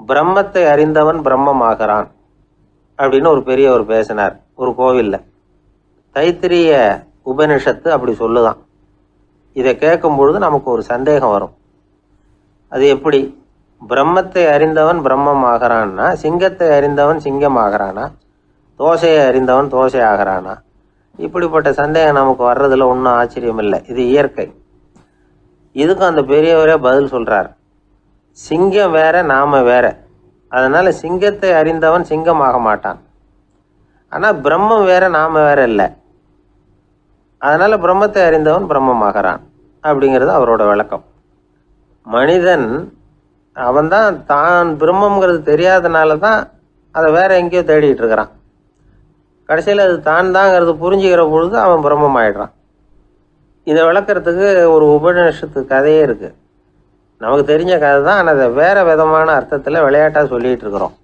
பிரம்மத்தை அறிந்தவன் பிரம்மமாகிறான் அப்படின்னு ஒரு பெரியவர் பேசினார் ஒரு கோவிலில். தைத்திரிய உபனிஷத்து அப்படி சொல்லுதான். இதை கேட்கும் பொழுது நமக்கு ஒரு சந்தேகம் வரும். அது எப்படி? பிரம்மத்தை அறிந்தவன் பிரம்மம் ஆகிறான்னா, சிங்கத்தை அறிந்தவன் சிங்கம் ஆகிறானா, தோசையை அறிந்தவன் தோசை ஆகிறானா? இப்படிப்பட்ட சந்தேகம் நமக்கு வர்றதுல ஒன்றும் ஆச்சரியம் இல்லை. இது இயற்கை. இதுக்கும் அந்த பெரியவரே பதில் சொல்றார். சிங்கம் வேற, நாம வேற. அதனால சிங்கத்தை அறிந்தவன் சிங்கம் ஆக மாட்டான். ஆனா பிரம்மம் வேற, நாம வேற இல்லை. அதனால பிரம்மத்தை அறிந்தவன் பிரம்மமாகிறான் அப்படிங்கிறது அவரோட விளக்கம். மனிதன் அவன்தான் தான் பிரம்மங்கிறது தெரியாதனால தான் அதை வேற எங்கேயோ தேடிட்டு இருக்கிறான். கடைசியில் அது தான் தாங்கிறது புரிஞ்சுக்கிற பொழுது அவன் பிரம்மம் ஆயிடுறான். இதை விளக்கிறதுக்கு ஒரு உபநிஷத்து கதையே இருக்கு. நமக்கு தெரிஞ்ச கதை தான், ஆனால் அதை வேற விதமான அர்த்தத்தில் விளையாட்டாக சொல்லிகிட்டு இருக்கிறோம்.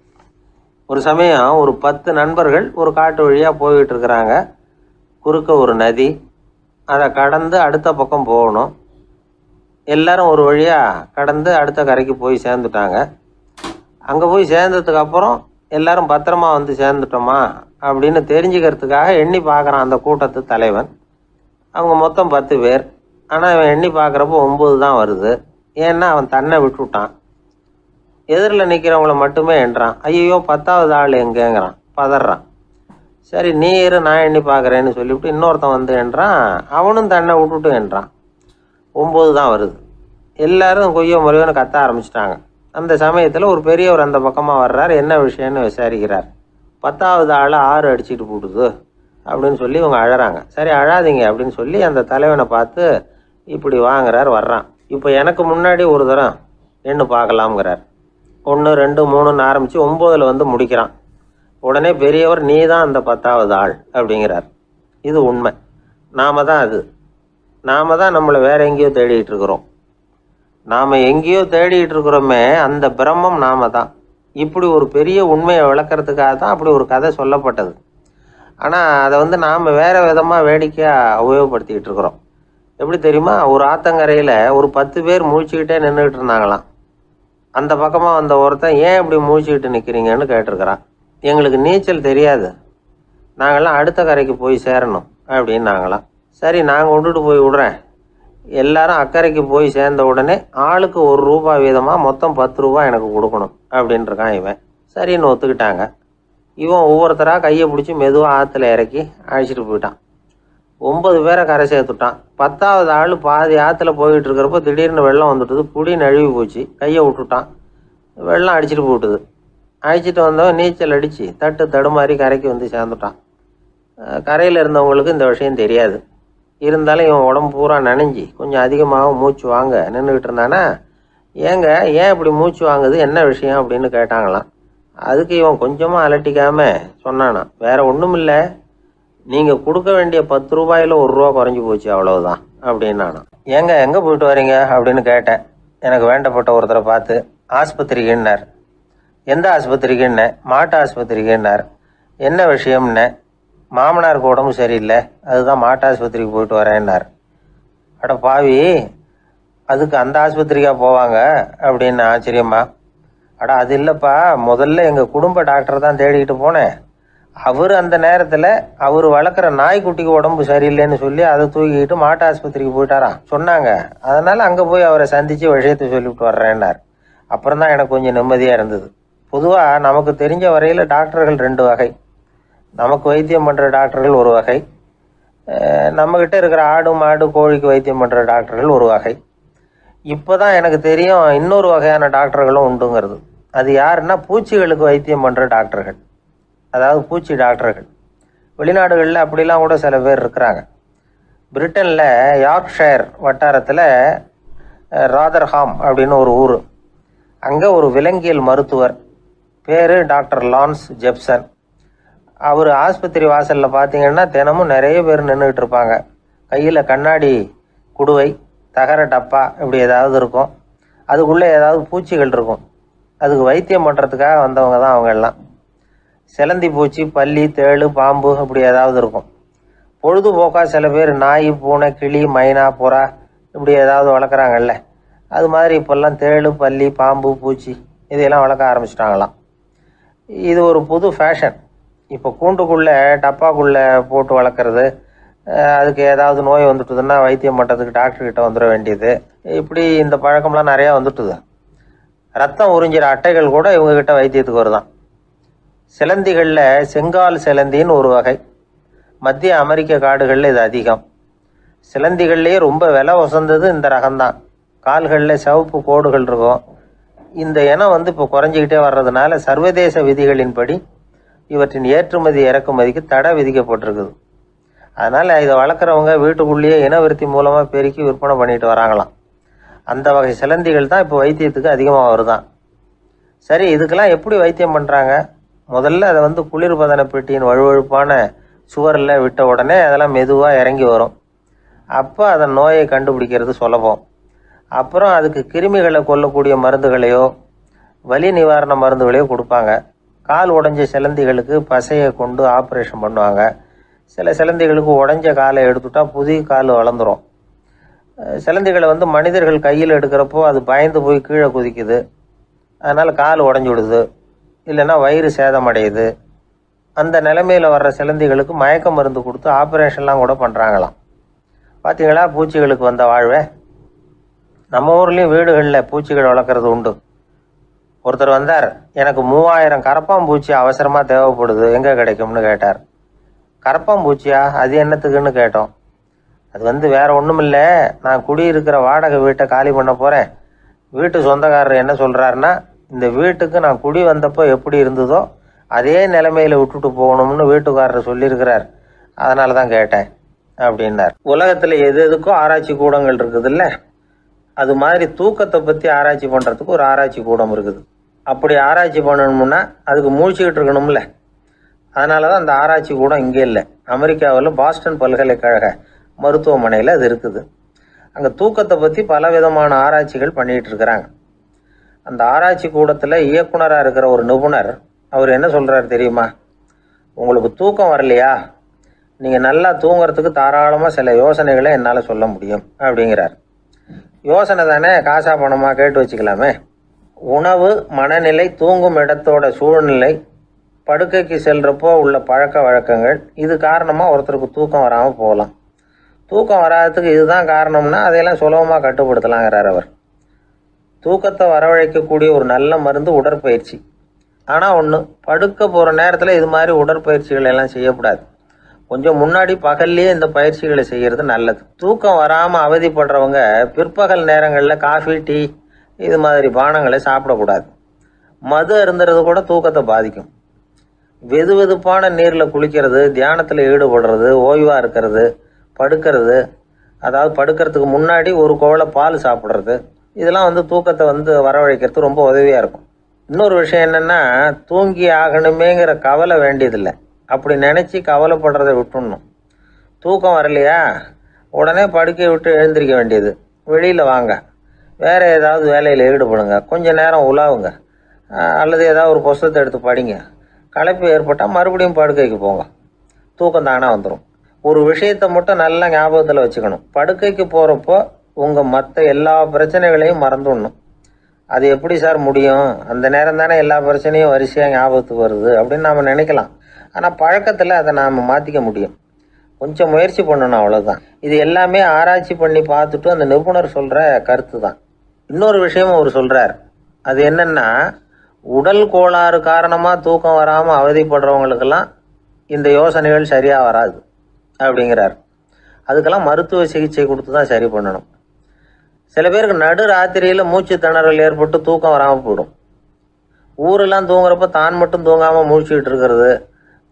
ஒரு சமயம் ஒரு 10 நண்பர்கள் ஒரு காட்டு வழியாக போய்கிட்டு இருக்கிறாங்க. குறுக்க ஒரு நதி, அதை கடந்து அடுத்த பக்கம் போகணும். எல்லாரும் ஒரு வழியாக கடந்து அடுத்த கரைக்கு போய் சேர்ந்துட்டாங்க. அங்கே போய் சேர்ந்ததுக்கு அப்புறம் எல்லாரும் பத்திரமா வந்து சேர்ந்துட்டோமா அப்படின்னு தெரிஞ்சுக்கிறதுக்காக எண்ணி பார்க்குறான் அந்த கூட்டத்து தலைவன். அவங்க மொத்தம் 10 பேர். ஆனால் அவன் எண்ணி பார்க்குறப்போ 9 தான் வருது. ஏன்னா அவன் தன்னை விட்டுவிட்டான். எதிரில் நிற்கிறவங்கள மட்டுமே எண்ணுறான். ஐயோ 10வது ஆள் எங்கேங்கிறான், பதறான். சரி நீ இரு, நான் எண்ணி பார்க்குறேன்னு சொல்லிவிட்டு இன்னொருத்தன் வந்து எண்ணுறான். அவனும் தன்னை விட்டுட்டு எண்ணுறான். 9 தான் வருது. எல்லாரும் கொய்யோ முறையோன்னு கத்த ஆரம்பிச்சிட்டாங்க. அந்த சமயத்தில் ஒரு பெரியவர் அந்த பக்கமாக வர்றார். என்ன விஷயம்னு விசாரிக்கிறார். 10வது ஆள் 6 அடிச்சுட்டு போட்டுது அப்படின்னு சொல்லி இவங்க அழறாங்க. சரி அழாதீங்க அப்படின்னு சொல்லி அந்த தலைவனை பார்த்து இப்படி வாங்குறார். வர்றான். இப்போ எனக்கு முன்னாடி ஒரு தரம் எண்ணு பார்க்கலாம்ங்கிறார். 1 2 3ன்னு ஆரம்பித்து 9ல் வந்து முடிக்கிறான். உடனே பெரியவர் நீ தான் அந்த 10வது ஆள் அப்படிங்கிறார். இது உண்மை. நாம தான் அது. நாம தான் நம்மளை வேற எங்கேயோ தேடிட்டு இருக்கிறோம். நாம் எங்கேயோ தேடிட்டு இருக்கிறோமே, அந்த பிரம்மம் நாம தான். இப்படி ஒரு பெரிய உண்மையை விளக்கிறதுக்காக தான் அப்படி ஒரு கதை சொல்லப்பட்டது. ஆனால் அதை வந்து நாம் வேறு விதமாக வேடிக்கையாக உபயோகப்படுத்திக்கிட்டு இருக்கிறோம். எப்படி தெரியுமா? ஒரு ஆத்தங்கரையில் ஒரு 10 பேர் முழிச்சுக்கிட்டே நின்றுக்கிட்டு இருந்தாங்களாம். அந்த பக்கமாக வந்த ஒருத்தன் ஏன் இப்படி முழிச்சுக்கிட்டு நிற்கிறீங்கன்னு கேட்டிருக்கிறான். எங்களுக்கு நீச்சல் தெரியாது, நாங்கள்லாம் அடுத்த கரைக்கு போய் சேரணும் அப்படின்னு நாங்களாம். சரி நான் கொண்டுட்டு போய் விடுறேன். எல்லாரும் அக்கறைக்கு போய் சேர்ந்த உடனே ஆளுக்கு ₹1 வீதமாக மொத்தம் ₹10 எனக்கு கொடுக்கணும் அப்படின்ட்டுருக்கான் இவன். சரின்னு ஒத்துக்கிட்டாங்க. இவன் ஒவ்வொருத்தராக கையை பிடிச்சி மெதுவாக ஆற்றுல இறக்கி அழைச்சிட்டு போயிட்டான். 9 பேரை கரை சேர்த்துட்டான். 10வது ஆள் பாதி ஆற்றுல போயிட்டு இருக்கிறப்போ திடீர்னு வெள்ளம் வந்துட்டுது. புடி நழுவி போச்சு. கையை விட்டுட்டான். வெள்ளம் அடிச்சுட்டு போட்டுது. அழைச்சிட்டு வந்தவன் நீச்சல் அடித்து தடுமாறி கரைக்கு வந்து சேர்ந்துட்டான். கரையில் இருந்தவங்களுக்கு இந்த விஷயம் தெரியாது. இருந்தாலும் இவன் உடம்பு பூரா நனைஞ்சி கொஞ்சம் அதிகமாக மூச்சு வாங்க நின்றுக்கிட்டு இருந்தானா, ஏங்க ஏன் இப்படி மூச்சு வாங்குது, என்ன விஷயம் அப்படின்னு கேட்டாங்களாம். அதுக்கு இவன் கொஞ்சமாக அலட்டிக்காமல் சொன்னானா, வேற ஒன்றும் இல்லை, நீங்கள் கொடுக்க வேண்டிய ₹10ல் ₹1 குறைஞ்சி போச்சு அவ்வளவுதான் அப்படின்னானா. ஏங்க எங்கே போயிட்டு வரீங்க அப்படின்னு கேட்டேன். எனக்கு வேண்டப்பட்ட ஒருத்தரை பார்த்து. ஆஸ்பத்திரிக்குன்னார். எந்த ஆஸ்பத்திரிக்குன்னே? மாட்டு ஆஸ்பத்திரிக்குன்னார். என்ன விஷயம்னே? மாமனாருக்கு உடம்பு சரியில்லை, அதுதான் மாட்டு ஆஸ்பத்திரிக்கு போயிட்டு வரேன்னார். அட பாவி, அதுக்கு அந்த ஆஸ்பத்திரிக்கா போவாங்க அப்படின்னு ஆச்சரியமா. அட அது இல்லைப்பா, முதல்ல எங்கள் குடும்ப டாக்டரை தான் தேடிக்கிட்டு போனேன். அவர் அந்த நேரத்தில் அவர் வளர்க்குற நாய்க்குட்டிக்கு உடம்பு சரியில்லைன்னு சொல்லி அதை தூக்கிக்கிட்டு மாட்டு ஆஸ்பத்திரிக்கு போயிட்டாராம் சொன்னாங்க. அதனால் அங்கே போய் அவரை சந்தித்து விஷயத்தை சொல்லிவிட்டு வர்றேன்னார். அப்புறம் தான் எனக்கு கொஞ்சம் நிம்மதியாக இருந்தது. பொதுவாக நமக்கு தெரிஞ்ச வரையில் டாக்டர்கள் 2 வகை. நமக்கு வைத்தியம் பண்ணுற டாக்டர்கள் ஒரு வகை, நம்மக்கிட்ட இருக்கிற ஆடு மாடு கோழிக்கு வைத்தியம் பண்ணுற டாக்டர்கள் ஒரு வகை. இப்போ தான் எனக்கு தெரியும் இன்னொரு வகையான டாக்டர்களும் உண்டுங்கிறது. அது யாருன்னா பூச்சிகளுக்கு வைத்தியம் பண்ணுற டாக்டர்கள், அதாவது பூச்சி டாக்டர்கள். வெளிநாடுகளில் அப்படிலாம் கூட சில பேர் இருக்கிறாங்க. பிரிட்டனில் யார்க்ஷயர் வட்டாரத்தில் ராதர்ஹாம் அப்படின்னு ஒரு ஊர். அங்கே ஒரு விலங்கியல் மருத்துவர், பேர் டாக்டர் லான்ஸ் ஜெப்சன். அவர் ஆஸ்பத்திரி வாசலில் பார்த்தீங்கன்னா தினமும் நிறைய பேர் நின்றுக்கிட்டு இருப்பாங்க. கையில் கண்ணாடி குடுவை, தகர டப்பா இப்படி ஏதாவது இருக்கும். அதுக்குள்ளே ஏதாவது பூச்சிகள் இருக்கும். அதுக்கு வைத்தியம் பண்ணுறதுக்காக வந்தவங்க தான் அவங்க எல்லாம். சிலந்தி பூச்சி, பல்லி, தேளு, பாம்பு இப்படி ஏதாவது இருக்கும். பொழுதுபோக்காக சில பேர் நாய், பூனை, கிளி, மைனா, புறா இப்படி ஏதாவது வளர்க்குறாங்கல்ல, அது மாதிரி இப்போல்லாம் தேளு, பல்லி, பாம்பு, பூச்சி இதையெல்லாம் வளர்க்க ஆரம்பிச்சிட்டாங்களாம். இது ஒரு புது ஃபேஷன். இப்போ கூண்டுக்குள்ளே டப்பாக்குள்ளே போட்டு வளர்க்குறது, அதுக்கு ஏதாவது நோய் வந்துட்டுதுன்னா வைத்தியம் பண்ணுறதுக்கு டாக்டர்கிட்ட வந்துட வேண்டியது, இப்படி இந்த பழக்கம்லாம் நிறையா வந்துட்டுது. ரத்தம் உறிஞ்சிற அட்டைகள் கூட இவங்ககிட்ட வைத்தியத்துக்கு வருதான். சிலந்திகளில் செங்கால் சிலந்தின்னு ஒரு வகை. மத்திய அமெரிக்க காடுகளில் இது அதிகம். சிலந்திகள்லேயே ரொம்ப விலை உசந்தது இந்த ரகம்தான். கால்களில் சிவப்பு கோடுகள் இருக்கும். இந்த இனம் இப்போ குறைஞ்சிக்கிட்டே வர்றதுனால சர்வதேச விதிகளின்படி இவற்றின் ஏற்றுமதி இறக்குமதிக்கு தடை விதிக்கப்பட்டிருக்குது. அதனால் இதை வளர்க்குறவங்க வீட்டுக்குள்ளேயே இனவிருத்தி மூலமாக பெருக்கி விற்பனை பண்ணிட்டு வராங்களாம். அந்த வகை சிலந்திகள் தான் இப்போ வைத்தியத்துக்கு அதிகமாக வருதான். சரி, இதுக்கெல்லாம் எப்படி வைத்தியம் பண்ணுறாங்க? முதல்ல அதை குளிர்பதன பெட்டியின் வழுவழுப்பான சுவரில் விட்ட உடனே அதெல்லாம் மெதுவாக இறங்கி வரும். அப்போ அதன் நோயை கண்டுபிடிக்கிறது சுலபம். அப்புறம் அதுக்கு கிருமிகளை கொல்லக்கூடிய மருந்துகளையோ வலி நிவாரண மருந்துகளையோ கொடுப்பாங்க. கால் உடைஞ்ச சிலந்திகளுக்கு பசையை கொண்டு ஆப்ரேஷன் பண்ணுவாங்க. சில சிலந்திகளுக்கு உடைஞ்ச காலை எடுத்துட்டா புதிய கால் வளர்ந்துடும். சிலந்திகளை மனிதர்கள் கையில் எடுக்கிறப்போ அது பயந்து போய் கீழே குதிக்குது. அதனால் கால் உடஞ்சி விடுது, இல்லைன்னா வயிறு சேதமடையுது. அந்த நிலைமையில் வர்ற சிலந்திகளுக்கு மயக்க மருந்து கொடுத்து ஆப்ரேஷன்லாம் கூட பண்ணுறாங்களாம். பார்த்தீங்களா பூச்சிகளுக்கு வந்த வாழ்வே. நம்ம ஊர்லேயும் வீடுகளில் பூச்சிகள் வளர்க்குறது உண்டு. ஒருத்தர் வந்தார், எனக்கு 3000 கரப்பாம்பூச்சி அவசரமாக தேவைப்படுது, எங்கே கிடைக்கும்னு கேட்டார். கரப்பாம்பூச்சியா? அது என்னத்துக்குன்னு கேட்டோம். அது வேற ஒன்றும் இல்லை, நான் குடியிருக்கிற வாடகை வீட்டை காலி பண்ண போகிறேன். வீட்டு சொந்தக்காரர் என்ன சொல்கிறாருன்னா, இந்த வீட்டுக்கு நான் குடி வந்தப்போ எப்படி இருந்ததோ அதே நிலைமையில் விட்டுட்டு போகணும்னு வீட்டுக்காரர் சொல்லியிருக்கிறார், அதனால தான் கேட்டேன் அப்படின்னார். உலகத்தில் எது எதுக்கும் ஆராய்ச்சி கூடங்கள் இருக்குதுல்ல, அது மாதிரி தூக்கத்தை பற்றி ஆராய்ச்சி பண்ணுறதுக்கு ஒரு ஆராய்ச்சி கூடம் இருக்குது. அப்படி ஆராய்ச்சி பண்ணணும்னா அதுக்கு மூழ்கிக்கிட்டு இருக்கணும்ல. அதனால தான் அந்த ஆராய்ச்சி கூடம் இங்கே இல்லை. அமெரிக்காவில் பாஸ்டன் பல்கலைக்கழக மருத்துவமனையில் அது இருக்குது. அங்கே தூக்கத்தை பற்றி பலவிதமான ஆராய்ச்சிகள் பண்ணிகிட்டு இருக்கிறாங்க. அந்த ஆராய்ச்சி கூடத்தில் இயக்குனராக இருக்கிற ஒரு நிபுணர், அவர் என்ன சொல்கிறார் தெரியுமா? உங்களுக்கு தூக்கம் வரலையா, நீங்கள் நல்லா தூங்குறதுக்கு தாராளமாக சில யோசனைகளை என்னால் சொல்ல முடியும் அப்படிங்கிறார். யோசனை தானே, காசா பணமாக கேட்டு வச்சுக்கலாமே. உணவு, மனநிலை, தூங்கும் இடத்தோட சூழ்நிலை, படுக்கைக்கு செல்றப்போ உள்ள பழக்க வழக்கங்கள், இது காரணமாக ஒருத்தருக்கு தூக்கம் வராமல் போகலாம். தூக்கம் வராததுக்கு இதுதான் காரணம்னா அதையெல்லாம் சுலபமாக கட்டுப்படுத்தலாங்கிறார் அவர். தூக்கத்தை வரவழைக்கக்கூடிய ஒரு நல்ல மருந்து உடற்பயிற்சி. ஆனால் ஒன்று, படுக்க போகிற நேரத்தில் இது மாதிரி உடற்பயிற்சிகள் எல்லாம் செய்யக்கூடாது. கொஞ்சம் முன்னாடி பகல்லையே இந்த பயிற்சிகளை செய்கிறது நல்லது. தூக்கம் வராமல் அவதிப்படுறவங்க பிற்பகல் நேரங்களில் காஃபி, டீ இது மாதிரி பானங்களை சாப்பிடக்கூடாது. மது அருந்துறது கூட தூக்கத்தை பாதிக்கும். வெது வெதுப்பான நீரில் குளிக்கிறது, தியானத்தில் ஈடுபடுறது, ஓய்வாக இருக்கிறது, படுக்கிறது, அதாவது படுக்கிறதுக்கு முன்னாடி ஒரு குவளை பால் சாப்பிட்றது, இதெல்லாம் தூக்கத்தை வரவழைக்கிறது ரொம்ப உதவியாக இருக்கும். இன்னொரு விஷயம் என்னென்னா, தூங்கி ஆகணுமேங்கிற கவலை வேண்டியதில்லை. அப்படி நினச்சி கவலைப்படுறதை விட்டுடணும். தூக்கம் வரலையா, உடனே படுக்கையை விட்டு எழுந்திரிக்க வேண்டியது. வெளியில் வாங்க, வேறு ஏதாவது வேலையில் ஈடுபடுங்க, கொஞ்சம் நேரம் உலாவுங்க, அல்லது ஏதாவது ஒரு புஸ்தகத்தை எடுத்து படிங்க. களைப்பு ஏற்பட்டால் மறுபடியும் படுக்கைக்கு போங்க. தூக்கம் தானே வந்துடும். ஒரு விஷயத்தை மட்டும் நல்லா ஞாபகத்தில் வச்சுக்கணும். படுக்கைக்கு போகிறப்போ உங்கள் மற்ற எல்லா பிரச்சனைகளையும் மறந்துடணும். அது எப்படி சார் முடியும்? அந்த நேரம் தானே எல்லா பிரச்சனையும் வரிசையாக ஞாபகத்துக்கு வருது அப்படின்னு நாம் நினைக்கலாம். ஆனால் பழக்கத்தில் அதை நாம் மாற்றிக்க முடியும். கொஞ்சம் முயற்சி பண்ணணும், அவ்வளோதான். இது எல்லாமே ஆராய்ச்சி பண்ணி பார்த்துட்டு அந்த நிபுணர் சொல்கிற கருத்து தான். இன்னொரு விஷயமும் அவர் சொல்கிறார். அது என்னென்னா, உடல் கோளாறு காரணமாக தூக்கம் வராமல் அவதிப்படுறவங்களுக்கெல்லாம் இந்த யோசனைகள் சரியாக வராது அப்படிங்கிறார். அதுக்கெல்லாம் மருத்துவ சிகிச்சை கொடுத்து தான் சரி பண்ணணும். சில பேருக்கு நடு ராத்திரியில் மூச்சு திணறல் ஏற்பட்டு தூக்கம் வராமல் போயிடும். ஊரெல்லாம் தூங்குறப்ப தான் மட்டும் தூங்காமல் மூழ்கிட்டு இருக்கிறது,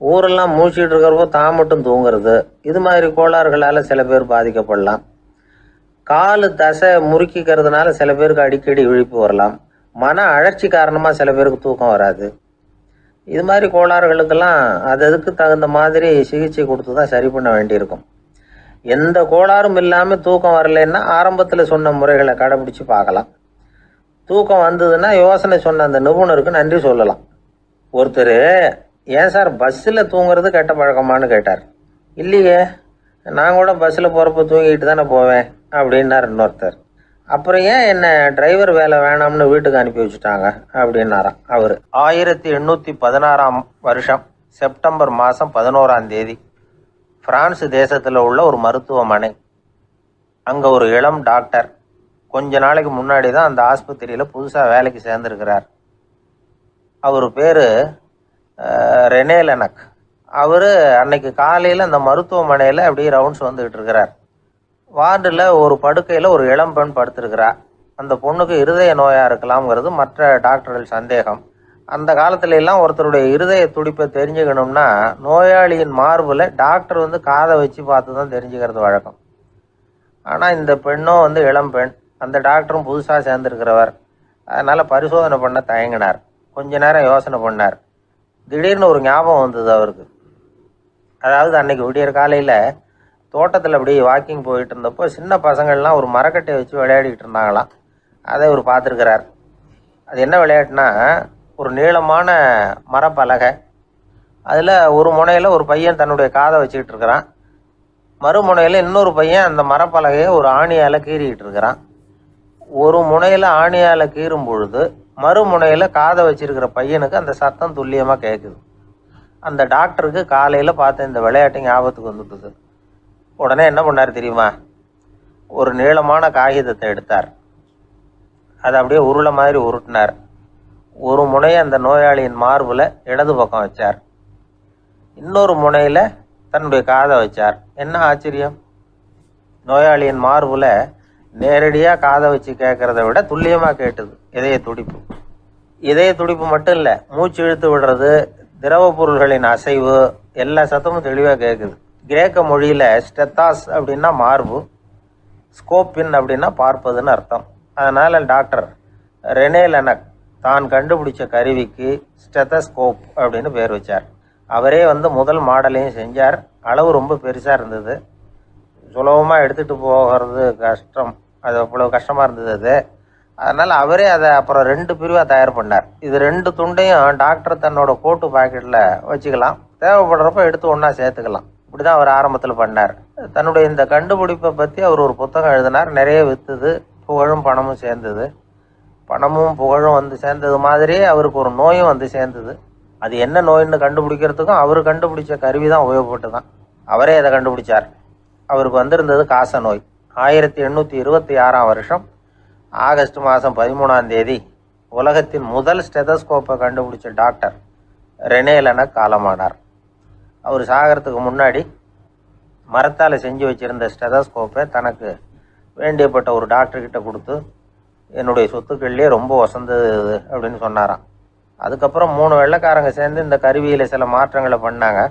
ஊரெல்லாம் மூழ்கிட்டு இருக்கிறப்போ தான் மட்டும் தூங்குறது, இது மாதிரி கோளாறுகளால் சில பேர் பாதிக்கப்படலாம். கால் தசை முறுக்கிக்கிறதுனால சில பேருக்கு அடிக்கடி விழிப்பு வரலாம். மன அழற்சி காரணமாக சில பேருக்கு தூக்கம் வராது. இது மாதிரி கோளாறுகளுக்கெல்லாம் அதுக்கு தகுந்த மாதிரி சிகிச்சை கொடுத்து தான் சரி பண்ண வேண்டியிருக்கும். எந்த கோளாறும் இல்லாமல் தூக்கம் வரலைன்னா ஆரம்பத்தில் சொன்ன முறைகளை கடைபிடிச்சு பார்க்கலாம். தூக்கம் வந்ததுன்னா யோசனை சொன்ன அந்த நிபுணருக்கு நன்றி சொல்லலாம். ஒருத்தர், ஏன் சார் பஸ்ஸில் தூங்குறது கெட்ட பழக்கமானு கேட்டார். இல்லையே, நான் கூட பஸ்ஸில் போகிறப்ப தூங்கிட்டு தானே போவேன் அப்படின்னார் இன்னொருத்தர். அப்புறம் ஏன் என்ன டிரைவர் வேலை வேணாம்னு வீட்டுக்கு அனுப்பி வச்சுட்டாங்க அப்படின்னாராம் அவர். 1816 வருஷம் செப்டம்பர் மாதம் 11ஆம் தேதி பிரான்ஸ் தேசத்தில் உள்ள ஒரு மருத்துவமனை. அங்கே ஒரு இளம் டாக்டர் கொஞ்ச நாளைக்கு முன்னாடி தான் அந்த ஆஸ்பத்திரியில் புதுசாக வேலைக்கு சேர்ந்துருக்கிறார். அவர் பேர் ரெனே லெனக். அவர் அன்னைக்கு காலையில் அந்த மருத்துவமனையில் அப்படியே ரவுண்ட்ஸ் வந்துக்கிட்டு இருக்கிறார். வார்டில் ஒரு படுக்கையில் ஒரு இளம் பெண் படுத்திருக்கிறா. அந்த பொண்ணுக்கு இருதய நோயாக இருக்கலாம்ங்கிறது மற்ற டாக்டர்கள் சந்தேகம். அந்த காலத்துல எல்லாம் ஒருத்தருடைய இருதய துடிப்பை தெரிஞ்சுக்கணும்னா நோயாளியின் மார்பில் டாக்டர் காதை வச்சு பார்த்து தான் தெரிஞ்சுக்கிறது வழக்கம். ஆனால் இந்த பெண்ணும் இளம் பெண், அந்த டாக்டரும் புதுசாக சேர்ந்துருக்கிறவர். அதனால் பரிசோதனை பண்ண தயங்கினார். கொஞ்ச நேரம் யோசனை பண்ணார். திடீர்னு ஒரு ஞாபகம் வந்தது அவருக்கு. அதாவது அன்னைக்கு விடியற் காலையில் தோட்டத்தில் அப்படி வாக்கிங் போயிட்டு இருந்தப்போ சின்ன பசங்கள்லாம் ஒரு மரக்கட்டையை வச்சு விளையாடிக்கிட்டு இருந்தாங்களாம். அதை இவர் பார்த்துருக்கிறார். அது என்ன விளையாட்டுனா, ஒரு நீளமான மரப்பலகை, அதில் ஒரு முனையில் ஒரு பையன் தன்னுடைய காதை வச்சுக்கிட்டு இருக்கிறான், மறுமுனையில் இன்னொரு பையன் அந்த மரப்பலகையை ஒரு ஆணியால் கீறிக்கிட்டு இருக்கிறான். ஒரு முனையில் ஆணியால் கீறும் பொழுது மறுமுனையில் காதை வச்சிருக்கிற பையனுக்கு அந்த சத்தம் துல்லியமாக கேட்குது. அந்த டாக்டருக்கு காலையில் பார்த்த இந்த விளையாட்டு ஞாபகத்துக்கு வந்துட்டுது. உடனே என்ன பண்ணார் தெரியுமா? ஒரு நீளமான காகிதத்தை எடுத்தார். அதை அப்படியே உருளை மாதிரி உருட்டினார். ஒரு முனையை அந்த நோயாளியின் மார்பில் இடது பக்கம் வச்சார், இன்னொரு முனையில் தன்னுடைய காதை வச்சார். என்ன ஆச்சரியம்! நோயாளியின் மார்பில் நேரடியாக காதை வச்சு கேட்குறத விட துல்லியமாக கேட்டுது இதய துடிப்பு. இதய துடிப்பு மட்டும் இல்லை, மூச்சு இழுத்து விடுறது, திரவ பொருள்களின் அசைவு, எல்லா சத்தமும் தெளிவாக கேட்குது. கிரேக்க மொழியில் ஸ்டெத்தாஸ் அப்படின்னா மார்பு, ஸ்கோப்பின் அப்படின்னா பார்ப்பதுன்னு அர்த்தம். அதனால் டாக்டர் ரெனே லெனக் தான் கண்டுபிடிச்ச கருவிக்கு ஸ்டெத்தஸ்கோப் அப்படின்னு பேர் வச்சார். அவரே முதல் மாடலையும் செஞ்சார். அளவு ரொம்ப பெருசாக இருந்தது, சுலபமாக எடுத்துகிட்டு போகிறது கஷ்டம், அது அவ்வளோ கஷ்டமாக இருந்தது அது. அதனால் அவரே அதை அப்புறம் 2 பிரிவாக தயார் பண்ணார். இது 2 துண்டையும் டாக்டர் தன்னோட கோட்டு பாக்கெட்டில் வச்சுக்கலாம், தேவைப்படுறப்ப எடுத்து ஒன்றா சேர்த்துக்கலாம். இப்படி தான் அவர் ஆரம்பத்தில் பண்ணார். தன்னுடைய இந்த கண்டுபிடிப்பை பற்றி அவர் ஒரு புத்தகம் எழுதினார். நிறைய விற்றுது, புகழும் பணமும் சேர்ந்தது. பணமும் புகழும் சேர்ந்தது மாதிரியே அவருக்கு ஒரு நோயும் சேர்ந்தது. அது என்ன நோயின்னு கண்டுபிடிக்கிறதுக்கும் அவர் கண்டுபிடிச்ச கருவி தான் உபயோகப்பட்டு தான். அவரே அதை கண்டுபிடிச்சார். அவருக்கு வந்திருந்தது காச நோய். 1826 வருஷம் ஆகஸ்ட் மாதம் 13ஆம் தேதி உலகத்தின் முதல் ஸ்டெதஸ்கோப்பை கண்டுபிடிச்ச டாக்டர் ரெனே லெனக் காலமானார். அவர் சாகிறதுக்கு முன்னாடி மரத்தால் செஞ்சு வச்சுருந்த ஸ்டெதஸ்கோப்பை தனக்கு வேண்டியப்பட்ட ஒரு டாக்டர்கிட்ட கொடுத்து, என்னுடைய சொத்துக்கள்லேயே ரொம்ப வசந்தது அப்படின்னு சொன்னாராம். அதுக்கப்புறம் 3 வெள்ளைக்காரங்க சேர்ந்து இந்த கருவியில் சில மாற்றங்களை பண்ணாங்க.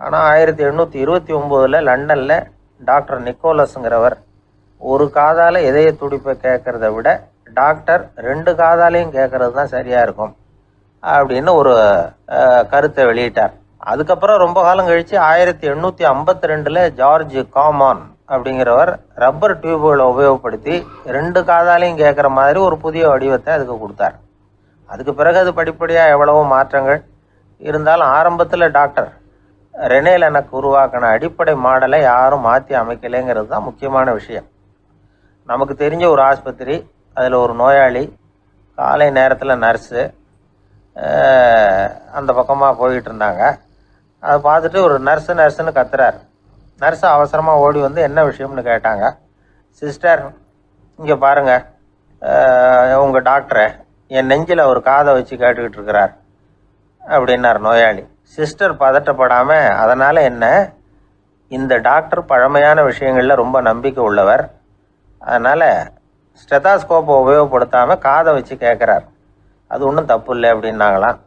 ஆனால் 1829 லண்டனில் டாக்டர் நிக்கோலஸுங்கிறவர் ஒரு காதால் இதய துடிப்பை கேட்குறத விட டாக்டர் 2 காதாலையும் கேட்குறது தான் சரியாக இருக்கும் அப்படின்னு ஒரு கருத்தை வெளியிட்டார். அதுக்கப்புறம் ரொம்ப காலம் கழித்து 1852 ஜார்ஜ் காமான் அப்படிங்கிறவர் ரப்பர் டியூப்களை உபயோகப்படுத்தி 2 காதாலையும் கேட்குற மாதிரி ஒரு புதிய வடிவத்தை அதுக்கு கொடுத்தார். அதுக்கு பிறகு அது படிப்படியாக எவ்வளவோ மாற்றங்கள் இருந்தாலும் ஆரம்பத்தில் டாக்டர் ரெனே லெனக் உருவாக்கின அடிப்படை மாடலை யாரும் மாற்றி அமைக்கலைங்கிறது தான் முக்கியமான விஷயம். நமக்கு தெரிஞ்ச ஒரு ஆஸ்பத்திரி, அதில் ஒரு நோயாளி, காலை நேரத்தில் நர்ஸு அந்த பக்கமாக போயிட்டு இருந்தாங்க. அதை பார்த்துட்டு ஒரு நர்ஸுன்னு கத்துறார். நர்ஸு அவசரமாக ஓடி என்ன விஷயம்னு கேட்டாங்க. சிஸ்டர், இங்கே பாருங்கள், உங்கள் டாக்டரை என் நெஞ்சில் ஒரு காதை வச்சு கேட்டுக்கிட்டு இருக்கிறார் அப்படின்னார் நோயாளி. சிஸ்டர் பதட்டப்படாமல், அதனால் என்ன, இந்த டாக்டர் பழமையான விஷயங்களில் ரொம்ப நம்பிக்கை உள்ளவர், அதனால் ஸ்டெதாஸ்கோப்பை உபயோகப்படுத்தாமல் காதை வச்சு கேட்குறார், அது ஒன்றும் தப்பு இல்லை அப்படின்னாங்களாம்.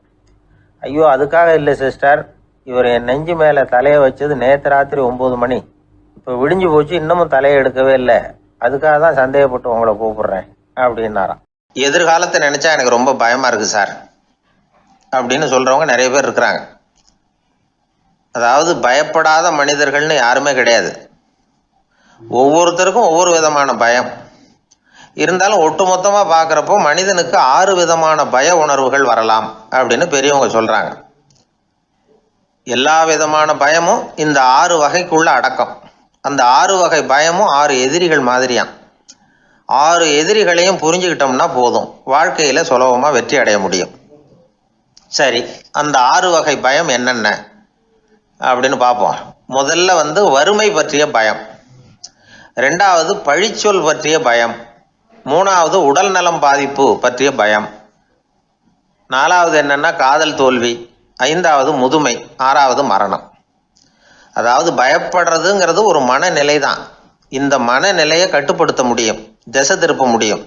ஐயோ, அதுக்காக இல்லை சிஸ்டர், இவர் என் நெஞ்சு மேலே தலையை வச்சது நேற்று ராத்திரி 9 மணி, இப்போ விடிஞ்சு போச்சு, இன்னமும் தலையை எடுக்கவே இல்லை, அதுக்காக தான் சந்தேகப்பட்டு உங்களை கூப்பிடுறேன் அப்படின்னாராம். எதிர்காலத்தை நினச்சா எனக்கு ரொம்ப பயமாக இருக்குது சார் அப்படின்னு சொல்கிறவங்க நிறைய பேர் இருக்கிறாங்க. அதாவது பயப்படாத மனிதர்கள்னு யாருமே கிடையாது. ஒவ்வொருத்தருக்கும் ஒவ்வொரு விதமான பயம் இருந்தாலும் ஒட்டுமொத்தமாக பார்க்குறப்போ மனிதனுக்கு 6 விதமான பய உணர்வுகள் வரலாம் அப்படின்னு பெரியவங்க சொல்கிறாங்க. எல்லா விதமான பயமும் இந்த 6 வகைக்குள்ள அடக்கம். அந்த 6 வகை பயமும் 6 எதிரிகள் மாதிரியாம். 6 எதிரிகளையும் புரிஞ்சுக்கிட்டோம்னா போதும், வாழ்க்கையில் சுலபமாக வெற்றி அடைய முடியும். சரி, அந்த 6 வகை பயம் என்னென்ன அப்படின்னு பார்ப்போம். முதல்ல வறுமை பற்றிய பயம், 2வது பழிச்சொல் பற்றிய பயம், 3வது உடல் நலம் பாதிப்பு பற்றிய பயம், 4வது என்னன்னா காதல் தோல்வி, 5வது முதுமை, 6வது மரணம். அதாவது பயப்படுறதுங்கிறது ஒரு மனநிலை தான். இந்த மனநிலையை கட்டுப்படுத்த முடியும், திசை திருப்ப முடியும்.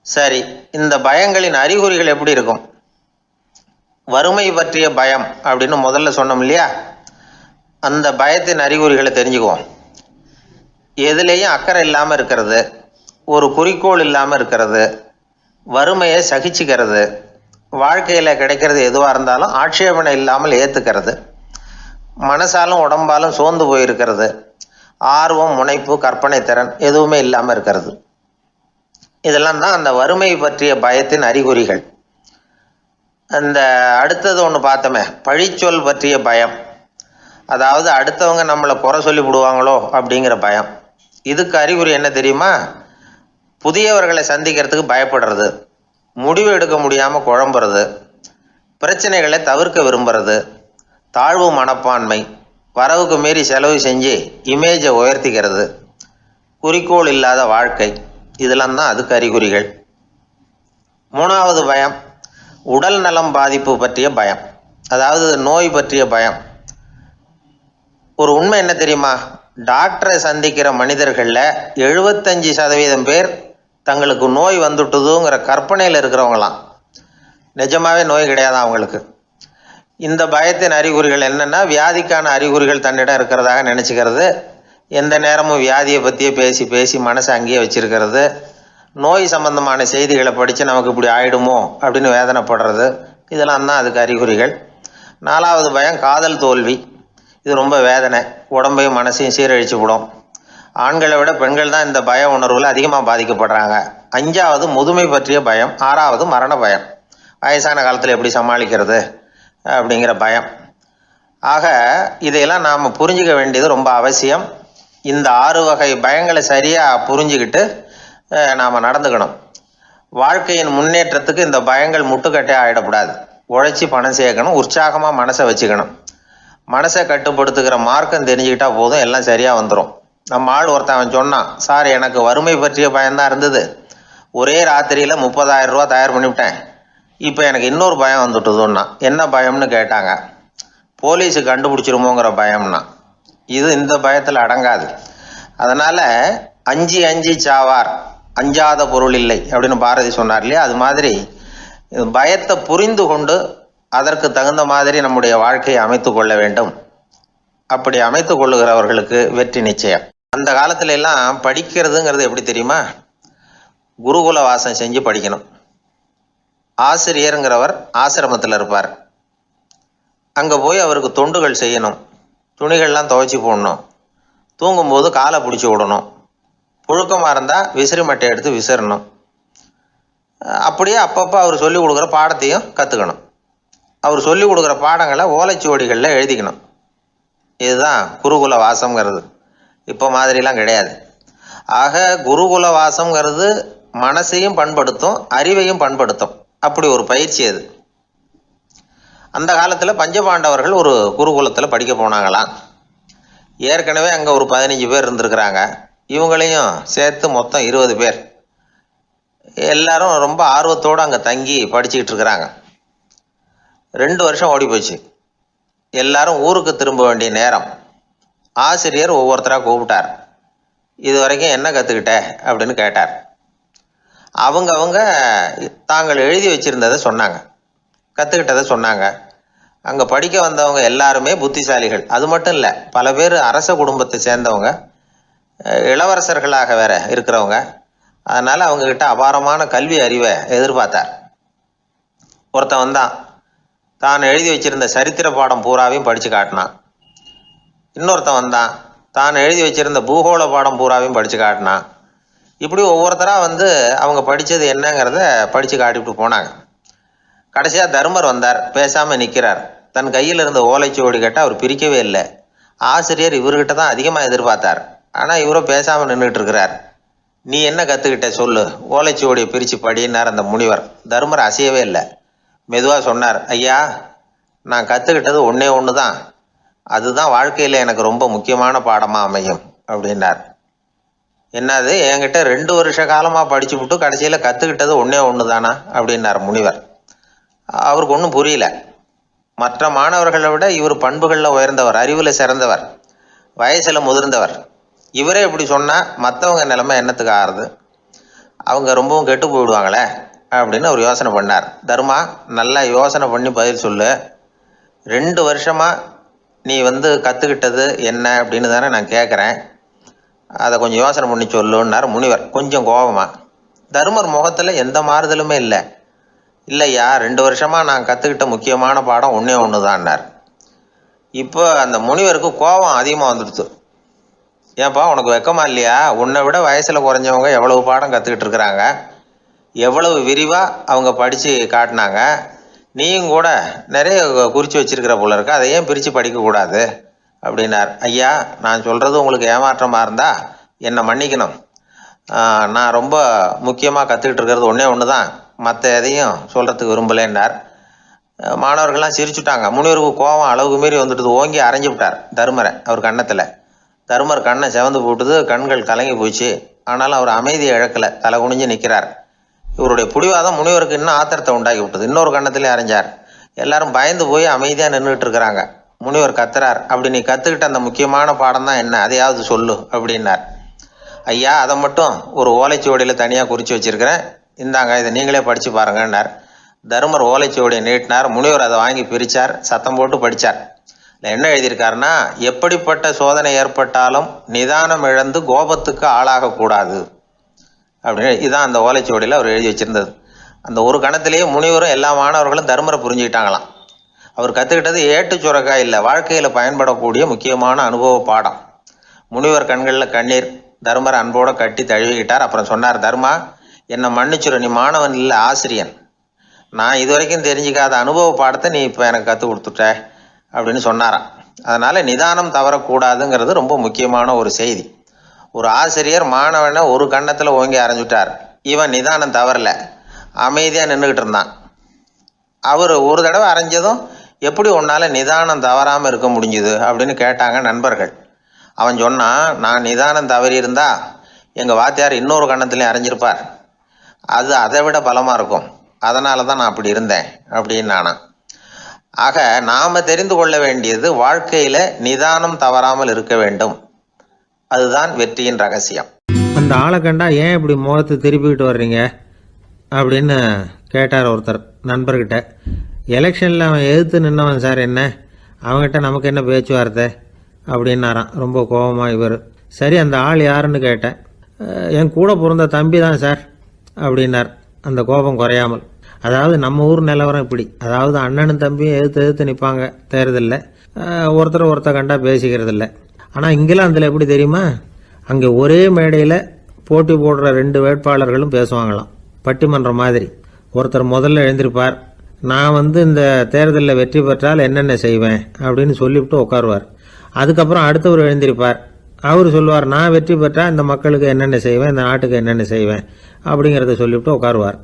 சரி, இந்த பயங்களின் அறிகுறிகள் எப்படி இருக்கும்? வறுமை பற்றிய பயம் அப்படின்னு முதல்ல சொன்னோம் இல்லையா, அந்த பயத்தின் அறிகுறிகளை தெரிஞ்சுக்குவோம். எதுலேயும் அக்கறை இல்லாமல் இருக்கிறது, ஒரு குறிக்கோள் இல்லாமல் இருக்கிறது, வறுமையை சகிச்சுக்கிறது, வாழ்க்கையில் கிடைக்கிறது எதுவாக இருந்தாலும் ஆட்சேபனை இல்லாமல் ஏற்றுக்கிறது, மனசாலும் உடம்பாலும் சோர்ந்து போயிருக்கிறது, ஆர்வம், முனைப்பு, கற்பனை திறன் எதுவுமே இல்லாமல் இருக்கிறது. இதெல்லாம் தான் அந்த வறுமை பற்றிய பயத்தின் அறிகுறிகள். அந்த அடுத்தது ஒன்று பார்த்தோமே, பழிச்சொல் பற்றிய பயம். அதாவது அடுத்தவங்க நம்மளை குறை சொல்லி விடுவாங்களோ அப்படிங்கிற பயம். இதுக்கு அறிகுறி என்ன தெரியுமா? புதியவர்களை சந்திக்கிறதுக்கு பயப்படுறது, முடிவு எடுக்க முடியாமல் குழம்புறது, பிரச்சனைகளை தவிர்க்க விரும்புறது, தாழ்வு மனப்பான்மை, வரவுக்கு மீறி செலவு செஞ்சு இமேஜை உயர்த்திக்கிறது, குறிக்கோள் இல்லாத வாழ்க்கை, இதெல்லாம் தான் அதுக்கு அறிகுறிகள். 3வது பயம் உடல் நலம் பாதிப்பு பற்றிய பயம், அதாவது நோய் பற்றிய பயம். ஒரு உண்மை என்ன தெரியுமா? டாக்டரை சந்திக்கிற மனிதர்களில் 75% பேர் தங்களுக்கு நோய் வந்துட்டுதுங்கிற கற்பனையில் இருக்கிறவங்களாம். நிஜமாவே நோய் கிடையாது அவங்களுக்கு. இந்த பயத்தின் அறிகுறிகள் என்னென்னா, வியாதிக்கான அறிகுறிகள் தன்னிடம் இருக்கிறதாக நினச்சிக்கிறது, எந்த நேரமும் வியாதியை பற்றியே பேசி பேசி மனசை அங்கேயே வச்சிருக்கிறது, நோய் சம்பந்தமான செய்திகளை படித்து நமக்கு இப்படி ஆயிடுமோ அப்படின்னு வேதனைப்படுறது, இதெல்லாம் தான் அதுக்கு அறிகுறிகள். 4வது பயம் காதல் தோல்வி. இது ரொம்ப வேதனை, உடம்பையும் மனசையும் சீரழிச்சு விடும். ஆண்களை விட பெண்கள் தான் இந்த பய உணர்வில் அதிகமாக பாதிக்கப்படுறாங்க. 5வது முதுமை பற்றிய பயம். 6வது மரண பயம், வயசான காலத்தில் எப்படி சமாளிக்கிறது அப்படிங்கிற பயம். ஆக இதையெல்லாம் நாம் புரிஞ்சிக்க வேண்டியது ரொம்ப அவசியம். இந்த 6 வகை பயங்களை சரியாக புரிஞ்சுக்கிட்டு நாம் நடந்துக்கணும். வாழ்க்கையின் முன்னேற்றத்துக்கு இந்த பயங்கள் முட்டுக்கட்டே ஆகிடக்கூடாது. உழைச்சி பணம் சேர்க்கணும், உற்சாகமாக மனசை வச்சுக்கணும். மனசை கட்டுப்படுத்துகிற மார்க்கம் தெரிஞ்சுக்கிட்டா போதும், எல்லாம் சரியாக வந்துடும். நம்ம ஆள் ஒருத்தன் சொன்னான், சார் எனக்கு வறுமை பற்றிய பயம்தான் இருந்தது, ஒரே ராத்திரியில் 30,000 ரூபா தயார் பண்ணிவிட்டேன், இப்போ எனக்கு இன்னொரு பயம் வந்துட்டுதுன்னா. என்ன பயம்னு கேட்டாங்க. போலீஸு கண்டுபிடிச்சிருமோங்கிற பயம்னா. இது இந்த பயத்தில் அடங்காது. அதனால் அஞ்சி அஞ்சி சாவார், அஞ்சாத பொருள் இல்லை அப்படின்னு பாரதி சொன்னார் இல்லையா, அது மாதிரி பயத்தை புரிந்து கொண்டு அதற்கு தகுந்த மாதிரி நம்முடைய வாழ்க்கையை அமைத்து கொள்ள வேண்டும். அப்படி அமைத்து கொள்ளுகிறவர்களுக்கு வெற்றி நிச்சயம். அந்த காலத்துல எல்லாம் படிக்கிறதுங்கிறது எப்படி தெரியுமா? குருகுல வாசம் செஞ்சு படிக்கணும். ஆசிரியருங்கிறவர் ஆசிரமத்தில் இருப்பார். அங்கே போய் அவருக்கு தொண்டுகள் செய்யணும், துணிகள்லாம் துவைச்சி போடணும், தூங்கும்போது காலை பிடிச்சி விடணும், புழுக்கமாக இருந்தால் விசிறி மட்டை எடுத்து விசிறணும். அப்படியே அப்பப்போ அவர் சொல்லிக் கொடுக்குற பாடத்தையும் கற்றுக்கணும். அவர் சொல்லிக் கொடுக்குற பாடங்களை ஓலைச்சுவடிகளில் எழுதிக்கணும். இதுதான் குருகுல வாசம்ங்கிறது. இப்போ மாதிரிலாம் கிடையாது. ஆக குருகுல வாசம்ங்கிறது மனசையும் பண்படுத்தும், அறிவையும் பண்படுத்தும். அப்படி ஒரு பயிற்சி அது. அந்த காலத்தில் பஞ்சபாண்டவர்கள் ஒரு குருகுலத்தில் படிக்க போனாங்களாம். ஏற்கனவே அங்கே ஒரு 15 பேர் இருந்திருக்கிறாங்க. இவங்களையும் சேர்த்து மொத்தம் 20 பேர். எல்லாரும் ரொம்ப ஆர்வத்தோடு அங்கே தங்கி படிச்சுக்கிட்டு இருக்கிறாங்க. 2 வருஷம் ஓடி போச்சு. எல்லாரும் ஊருக்கு திரும்ப வேண்டிய நேரம். ஆசிரியர் ஒவ்வொருத்தராக கூப்பிட்டார். இது வரைக்கும் என்ன கற்றுக்கிட்ட அப்படின்னு கேட்டார். அவங்க தாங்கள் எழுதி வச்சுருந்ததை சொன்னாங்க, கற்றுக்கிட்டதை சொன்னாங்க. அங்கே படிக்க வந்தவங்க எல்லாருமே புத்திசாலிகள். அது மட்டும் இல்லை, பல பேர் அரச குடும்பத்தை சேர்ந்தவங்க, இளவரசர்களாக வேற இருக்கிறவங்க. அதனால் அவங்கக்கிட்ட அபாரமான கல்வி அறிவை எதிர்பார்த்தார். ஒருத்தன் வந்தான், தான் எழுதி வச்சிருந்த சரித்திர பாடம் பூராவையும் படித்து காட்டினான். இன்னொருத்தன் வந்தான், தான் எழுதி வச்சிருந்த பூகோள பாடம் பூராவையும் படித்து காட்டினான். இப்படி ஒவ்வொருத்தராக அவங்க படித்தது என்னங்கிறத படித்து காட்டிவிட்டு போனாங்க. கடைசியாக தர்மர் வந்தார், பேசாமல் நிற்கிறார். தன் கையில் இருந்த ஓலைச்சுவடி கேட்டால் அவர் பிரிக்கவே இல்லை. ஆசிரியர் இவர்கிட்ட தான் அதிகமாக எதிர்பார்த்தார். ஆனால் இவரும் பேசாமல் நின்றுட்டு இருக்கிறார். நீ என்ன கற்றுக்கிட்ட சொல்லு, ஓலைச்சுவடியை பிரித்து படினார் அந்த முனிவர். தருமர் அசையவே இல்லை. மெதுவாக சொன்னார், ஐயா, நான் கற்றுக்கிட்டது ஒன்றே ஒன்று தான். அதுதான் வாழ்க்கையில் எனக்கு ரொம்ப முக்கியமான பாடமாக அமையும் அப்படின்னார். என்னது, என்கிட்ட 2 வருஷ காலமாக படிச்சு விட்டு கடைசியில் கற்றுக்கிட்டது ஒன்றே ஒன்று தானா அப்படின்னார் முனிவர். அவருக்கு ஒன்றும் புரியல. மற்ற மாணவர்களை விட இவர் பண்புகளில் உயர்ந்தவர், அறிவில் சிறந்தவர், வயசில் முதிர்ந்தவர். இவரே இப்படி சொன்னால் மற்றவங்க நிலைமை என்னத்துக்கு ஆறுது? அவங்க ரொம்பவும் கெட்டு போயிடுவாங்களே அப்படின்னு அவர் யோசனை பண்ணார். தர்மா, நல்லா யோசனை பண்ணி பதில் சொல்லு. 2 வருஷமாக நீ கற்றுக்கிட்டது என்ன அப்படின்னு தானே நான் கேட்குறேன். அதை கொஞ்சம் யோசனை பண்ணி சொல்லுன்னார் முனிவர் கொஞ்சம் கோபமாக. தருமர் முகத்தில் எந்த மாறுதலுமே இல்லை. இல்லையா, 2 வருஷமாக நான் கற்றுக்கிட்ட முக்கியமான பாடம் ஒன்றே ஒன்று தான்னார். இப்போ அந்த முனிவருக்கு கோபம் அதிகமாக வந்துடுச்சு. ஏன்பா, உனக்கு வெக்கமா இல்லையா? உன்னை விட வயசில் குறைஞ்சவங்க எவ்வளவு பாடம் கற்றுக்கிட்டு இருக்கிறாங்க, எவ்வளவு விரிவாக அவங்க படித்து காட்டினாங்க. நீயும் கூட நிறைய குறித்து வச்சிருக்கிற போல இருக்க, அதை ஏன் பிரித்து படிக்கக்கூடாது அப்படின்னார். ஐயா, நான் சொல்கிறது உங்களுக்கு ஏமாற்றமாக இருந்தால் என்னை மன்னிக்கணும். நான் ரொம்ப முக்கியமாக கற்றுக்கிட்டு இருக்கிறது ஒன்றே ஒன்று தான், மற்ற எதையும் சொல்கிறதுக்கு விரும்பலைன்னார். மாணவர்கள்லாம் சிரிச்சுட்டாங்க. முனிவருக்கு கோபம் அளவுக்கு மீறி வந்துட்டு ஓங்கி அரைஞ்சு விட்டார் தருமரை அவர் கன்னத்தில். தருமர் கண்ணை செவந்து போட்டுது, கண்கள் கலங்கி போச்சு. ஆனாலும் அவர் அமைதியை இழக்கலை, தலை குனிஞ்சு நிற்கிறார். இவருடைய பிடிவாதம் முனிவருக்கு இன்னும் ஆத்திரத்தை உண்டாக்கி விட்டது. இன்னொரு கண்ணத்திலே அரைஞ்சார். எல்லாரும் பயந்து போய் அமைதியாக நின்றுட்டு இருக்கிறாங்க. முனிவர் கத்துறார், அப்படி நீ கற்றுக்கிட்ட அந்த முக்கியமான பாடம் தான் என்ன, அதையாவது சொல்லு அப்படின்னார். ஐயா, அதை மட்டும் ஒரு ஓலைச்சுவடியில் தனியாக குறித்து வச்சிருக்கிறேன், இந்தாங்க, இதை நீங்களே படித்து பாருங்கன்னார். தருமர் ஓலைச்சுவடியை நீட்டினார். முனிவர் அதை வாங்கி பிரித்தார், சத்தம் போட்டு படித்தார். என்ன எழுதியிருக்காருன்னா, எப்படிப்பட்ட சோதனை ஏற்பட்டாலும் நிதானம் இழந்து கோபத்துக்கு ஆளாகக்கூடாது அப்படின்னு. இதுதான் அந்த ஓலைச்சுவடியில் அவர் எழுதி வச்சிருந்தது. அந்த ஒரு கணத்திலேயே முனிவரும் எல்லா மாணவர்களும் தருமரை புரிஞ்சுக்கிட்டாங்களாம். அவர் கற்றுக்கிட்டது ஏட்டு சுரக்காய் இல்லை, வாழ்க்கையில் பயன்படக்கூடிய முக்கியமான அனுபவ பாடம். முனிவர் கண்களில் கண்ணீர். தருமர் அன்போடு கட்டி தழுவிக்கிட்டார். அப்புறம் சொன்னார், தர்மா, என்னை மன்னிச்சுரு, நீ மாணவன் இல்லை, ஆசிரியன். நான் இது வரைக்கும் தெரிஞ்சிக்காத அனுபவ பாடத்தை நீ இப்போ எனக்கு கற்றுக் கொடுத்துட்ட அப்படின்னு சொன்னாராம். அதனால் நிதானம் தவறக்கூடாதுங்கிறது ரொம்ப முக்கியமான ஒரு செய்தி. ஒரு ஆசிரியர் மாணவனை ஒரு கன்னத்தில் ஓங்கி அரைஞ்சுட்டார். இவன் நிதானம் தவறல, அமைதியாக நின்றுக்கிட்டு இருந்தான். அவர் ஒரு தடவை அரைஞ்சதும் எப்படி உன்னால் நிதானம் தவறாமல் இருக்க முடிஞ்சுது அப்படின்னு கேட்டாங்க நண்பர்கள். அவன் சொன்னான், நான் நிதானம் தவறி இருந்தா எங்கள் வாத்தியார் இன்னொரு கன்னத்துலேயும் அரைஞ்சிருப்பார், அது அதை விட பலமாக இருக்கும், அதனால தான் நான் அப்படி இருந்தேன் அப்படின்னு நானான். ஆக நாம் தெரிந்து கொள்ள வேண்டியது, வாழ்க்கையில் நிதானம் தவறாமல் இருக்க வேண்டும். அதுதான் வெற்றியின் ரகசியம். அந்த ஆளை கண்டா ஏன் இப்படி முகத்தை திருப்பிக்கிட்டு வர்றீங்க அப்படின்னு கேட்டார் ஒருத்தர் நண்பர்கிட்ட. எலெக்ஷனில் அவன் எதிர்த்து நின்னவன் சார், என்ன அவங்ககிட்ட நமக்கு என்ன பேச்சுவார்த்தை அப்படின்னாரான் ரொம்ப கோபமாக இவர். சரி, அந்த ஆள் யாருன்னு கேட்டேன். என் கூட பிறந்த தம்பி தான் சார் அப்படின்னார் அந்த கோபம் குறையாமல். அதாவது நம்ம ஊர் நிலவரம் இப்படி, அதாவது அண்ணனும் தம்பியும் எதிர்த்து நிற்பாங்க தேர்தலில், ஒருத்தர் கண்டா பேசிக்கிறது இல்லை. ஆனால் இங்கிலாந்தில் எப்படி தெரியுமா, அங்கே ஒரே மேடையில் போட்டி போடுற 2 வேட்பாளர்களும் பேசுவாங்களாம், பட்டிமன்றம் மாதிரி. ஒருத்தர் முதல்ல எழுந்திருப்பார், நான் இந்த தேர்தலில் வெற்றி பெற்றால் என்னென்ன செய்வேன் அப்படின்னு சொல்லிவிட்டு உட்காருவார். அதுக்கப்புறம் அடுத்தவர் எழுந்திருப்பார், அவர் சொல்லுவார், நான் வெற்றி பெற்றால் இந்த மக்களுக்கு என்னென்ன செய்வேன், இந்த நாட்டுக்கு என்னென்ன செய்வேன் அப்படிங்கிறத சொல்லிவிட்டு உட்காருவார்.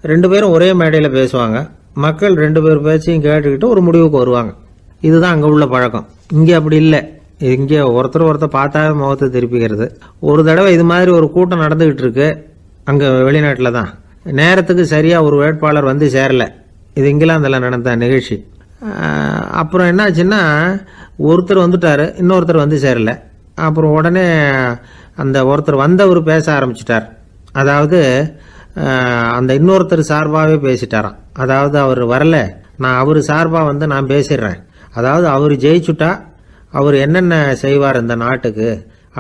2 பேரும் ஒரே மேடையில் பேசுவாங்க. மக்கள் 2 பேர் பேச்சையும் கேட்டுக்கிட்டு ஒரு முடிவுக்கு வருவாங்க. இதுதான் அங்கே உள்ள பழக்கம். இங்கே அப்படி இல்லை. இங்கே ஒருத்தர் பார்த்தாவே முகத்தை திருப்பிக்கிறது. ஒரு தடவை இது மாதிரி ஒரு கூட்டம் நடந்துகிட்டு இருக்கு அங்கே வெளிநாட்டில் தான். நேரத்துக்கு சரியாக ஒரு வேட்பாளர் வந்து சேரலை. இது இங்கிலாந்தில் நடந்த நிகழ்ச்சி. அப்புறம் என்னாச்சுன்னா, ஒருத்தர் வந்துட்டார், இன்னொருத்தர் வந்து சேரலை. அப்புறம் உடனே அந்த ஒருத்தர் வந்தவர் பேச ஆரம்பிச்சிட்டார். அதாவது அந்த இன்னொருத்தர் சார்பாகவே பேசிட்டாராம். அதாவது அவர் வரல, நான் அவர் சார்பாக நான் பேசிடுறேன். அதாவது அவர் ஜெயிச்சுட்டா அவர் என்னென்ன செய்வார் இந்த நாட்டுக்கு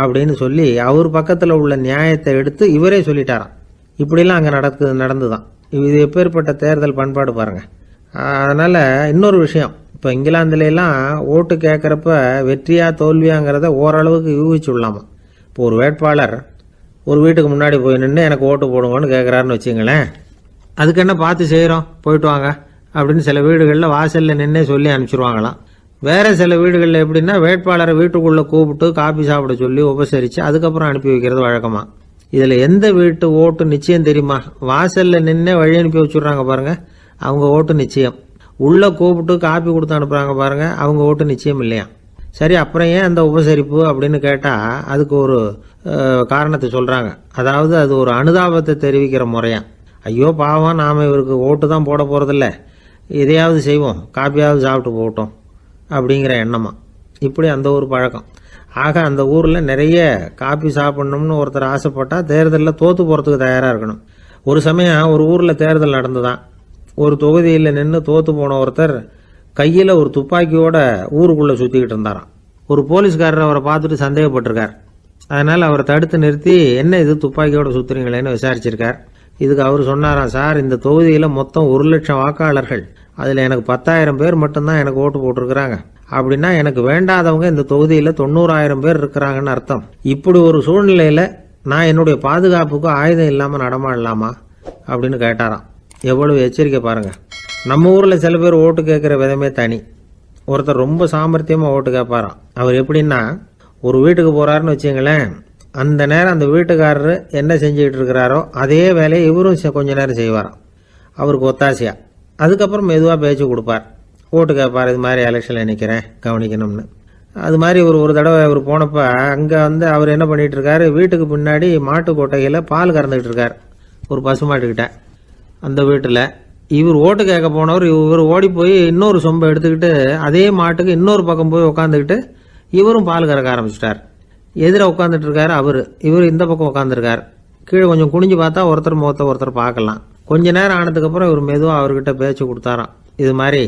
அப்படின்னு சொல்லி அவர் பக்கத்தில் உள்ள நியாயத்தை எடுத்து இவரே சொல்லிட்டாராம். இப்படிலாம் அங்கே நடந்துதான். இது எப்பேற்பட்ட தேர்தல் பண்பாடு பாருங்கள். அதனால் இன்னொரு விஷயம், இப்போ இங்கிலாந்துலாம் ஓட்டு கேட்குறப்ப வெற்றியா தோல்வியாங்கிறத ஓரளவுக்கு யூகிச்சு விடலாமா. இப்போ ஒரு வேட்பாளர் ஒரு வீட்டுக்கு முன்னாடி போய் நின்று எனக்கு ஓட்டு போடுங்கன்னு கேட்குறாருன்னு வச்சுங்களேன், அதுக்கு என்ன பார்த்து செய்கிறோம், போயிட்டு வாங்க அப்படின்னு சில வீடுகளில் வாசலில் நின்னே சொல்லி அனுப்பிச்சிருவாங்களாம். வேறு சில வீடுகளில் எப்படின்னா, வேட்பாளரை வீட்டுக்குள்ளே கூப்பிட்டு காபி சாப்பிட சொல்லி உபசரித்து அதுக்கப்புறம் அனுப்பி வைக்கிறது வழக்கமாக. இதில் எந்த வீட்டு ஓட்டு நிச்சயம் தெரியுமா? வாசலில் நின்று வழி அனுப்பி வச்சுட்றாங்க பாருங்க, அவங்க ஓட்டு நிச்சயம். உள்ளே கூப்பிட்டு காப்பி கொடுத்து அனுப்புகிறாங்க பாருங்க, அவங்க ஓட்டு நிச்சயம் இல்லையா? சரி, அப்புறம் ஏன் அந்த உபசரிப்பு அப்படின்னு கேட்டால் அதுக்கு ஒரு காரணத்தை சொல்கிறாங்க. அதாவது அது ஒரு அனுதாபத்தை தெரிவிக்கிற முறையாம். ஐயோ பாவம், நாம் இவருக்கு ஓட்டு தான் போட போகிறதில்ல, எதையாவது செய்வோம், காப்பியாவது சாப்பிட்டு போகட்டும் அப்படிங்கிற எண்ணமா. இப்படி அந்த ஒரு பழக்கம். ஆக அந்த ஊரில் நிறைய காப்பி சாப்பிட்ணும்னு ஒருத்தர் ஆசைப்பட்டால் தேர்தலில் தோற்று போகிறதுக்கு தயாராக இருக்கணும். ஒரு சமயம் ஒரு ஊரில் தேர்தல் நடந்துதான். ஒரு தொகுதியில் நின்று தோற்று போன ஒருத்தர் கையில் ஒரு துப்பாக்கியோட ஊருக்குள்ளே சுற்றிக்கிட்டு இருந்தாராம். ஒரு போலீஸ்காரர் அவரை பார்த்துட்டு சந்தேகப்பட்டிருக்கார். அதனால் அவரை தடுத்து நிறுத்தி, என்ன இது துப்பாக்கியோட சுற்றுறீங்களேன்னு விசாரிச்சிருக்கார். இதுக்கு அவர் சொன்னாராம், சார், இந்த தொகுதியில் மொத்தம் 1,00,000 வாக்காளர்கள், அதில் எனக்கு 10,000 பேர் மட்டும்தான் எனக்கு ஓட்டு போட்டிருக்கிறாங்க. அப்படின்னா எனக்கு வேண்டாதவங்க இந்த தொகுதியில் 90,000 பேர் இருக்கிறாங்கன்னு அர்த்தம். இப்படி ஒரு சூழ்நிலையில் நான் என்னுடைய பாதுகாப்புக்கு ஆயுதம் இல்லாமல் நடமாடலாமா அப்படின்னு கேட்டாராம். எவ்வளவு எச்சரிக்கை பாருங்கள். நம்ம ஊரில் சில பேர் ஓட்டு கேட்குற விதமே தனி. ஒருத்தர் ரொம்ப சாமர்த்தியமாக ஓட்டு கேட்பாராம். அவர் எப்படின்னா, ஒரு வீட்டுக்கு போகிறாருன்னு வச்சுங்களேன், அந்த நேரம் அந்த வீட்டுக்காரர் என்ன செஞ்சுக்கிட்டு இருக்கிறாரோ அதே வேலையை இவரும் கொஞ்ச நேரம் செய்வாராம், அவருக்கு ஒத்தாசையா. அதுக்கப்புறம் மெதுவாக பேச்சு கொடுப்பார், ஓட்டு கேட்பார், இது மாதிரி எலெக்ஷனில் நிற்கிறேன் கவனிக்கணும்னு. அது மாதிரி ஒரு தடவை அவர் போனப்போ அங்கே அவர் என்ன பண்ணிகிட்டு இருக்காரு, வீட்டுக்கு பின்னாடி மாட்டு கொட்டையில் பால் கறந்துக்கிட்டு இருக்கார் ஒரு பசுமாட்டுக்கிட்ட. அந்த வீட்டில் இவர் ஓட்டு கேட்க போனவர் இவர் ஓடி போய் இன்னொரு சொம்பை எடுத்துக்கிட்டு அதே மாட்டுக்கு இன்னொரு பக்கம் போய் உட்காந்துக்கிட்டு இவரும் பால் கறக்க ஆரம்பிச்சிட்டார். எதிர உட்காந்துட்டு இருக்காரு இவர் இந்த பக்கம் உட்காந்துருக்கார். கீழே கொஞ்சம் குனிஞ்சு பார்த்தா ஒருத்தர் முகத்தை ஒருத்தர் பார்க்கலாம். கொஞ்ச நேரம் ஆனதுக்கப்புறம் இவர் மெதுவாக அவர்கிட்ட பேச்சு கொடுத்தாராம். இது மாதிரி,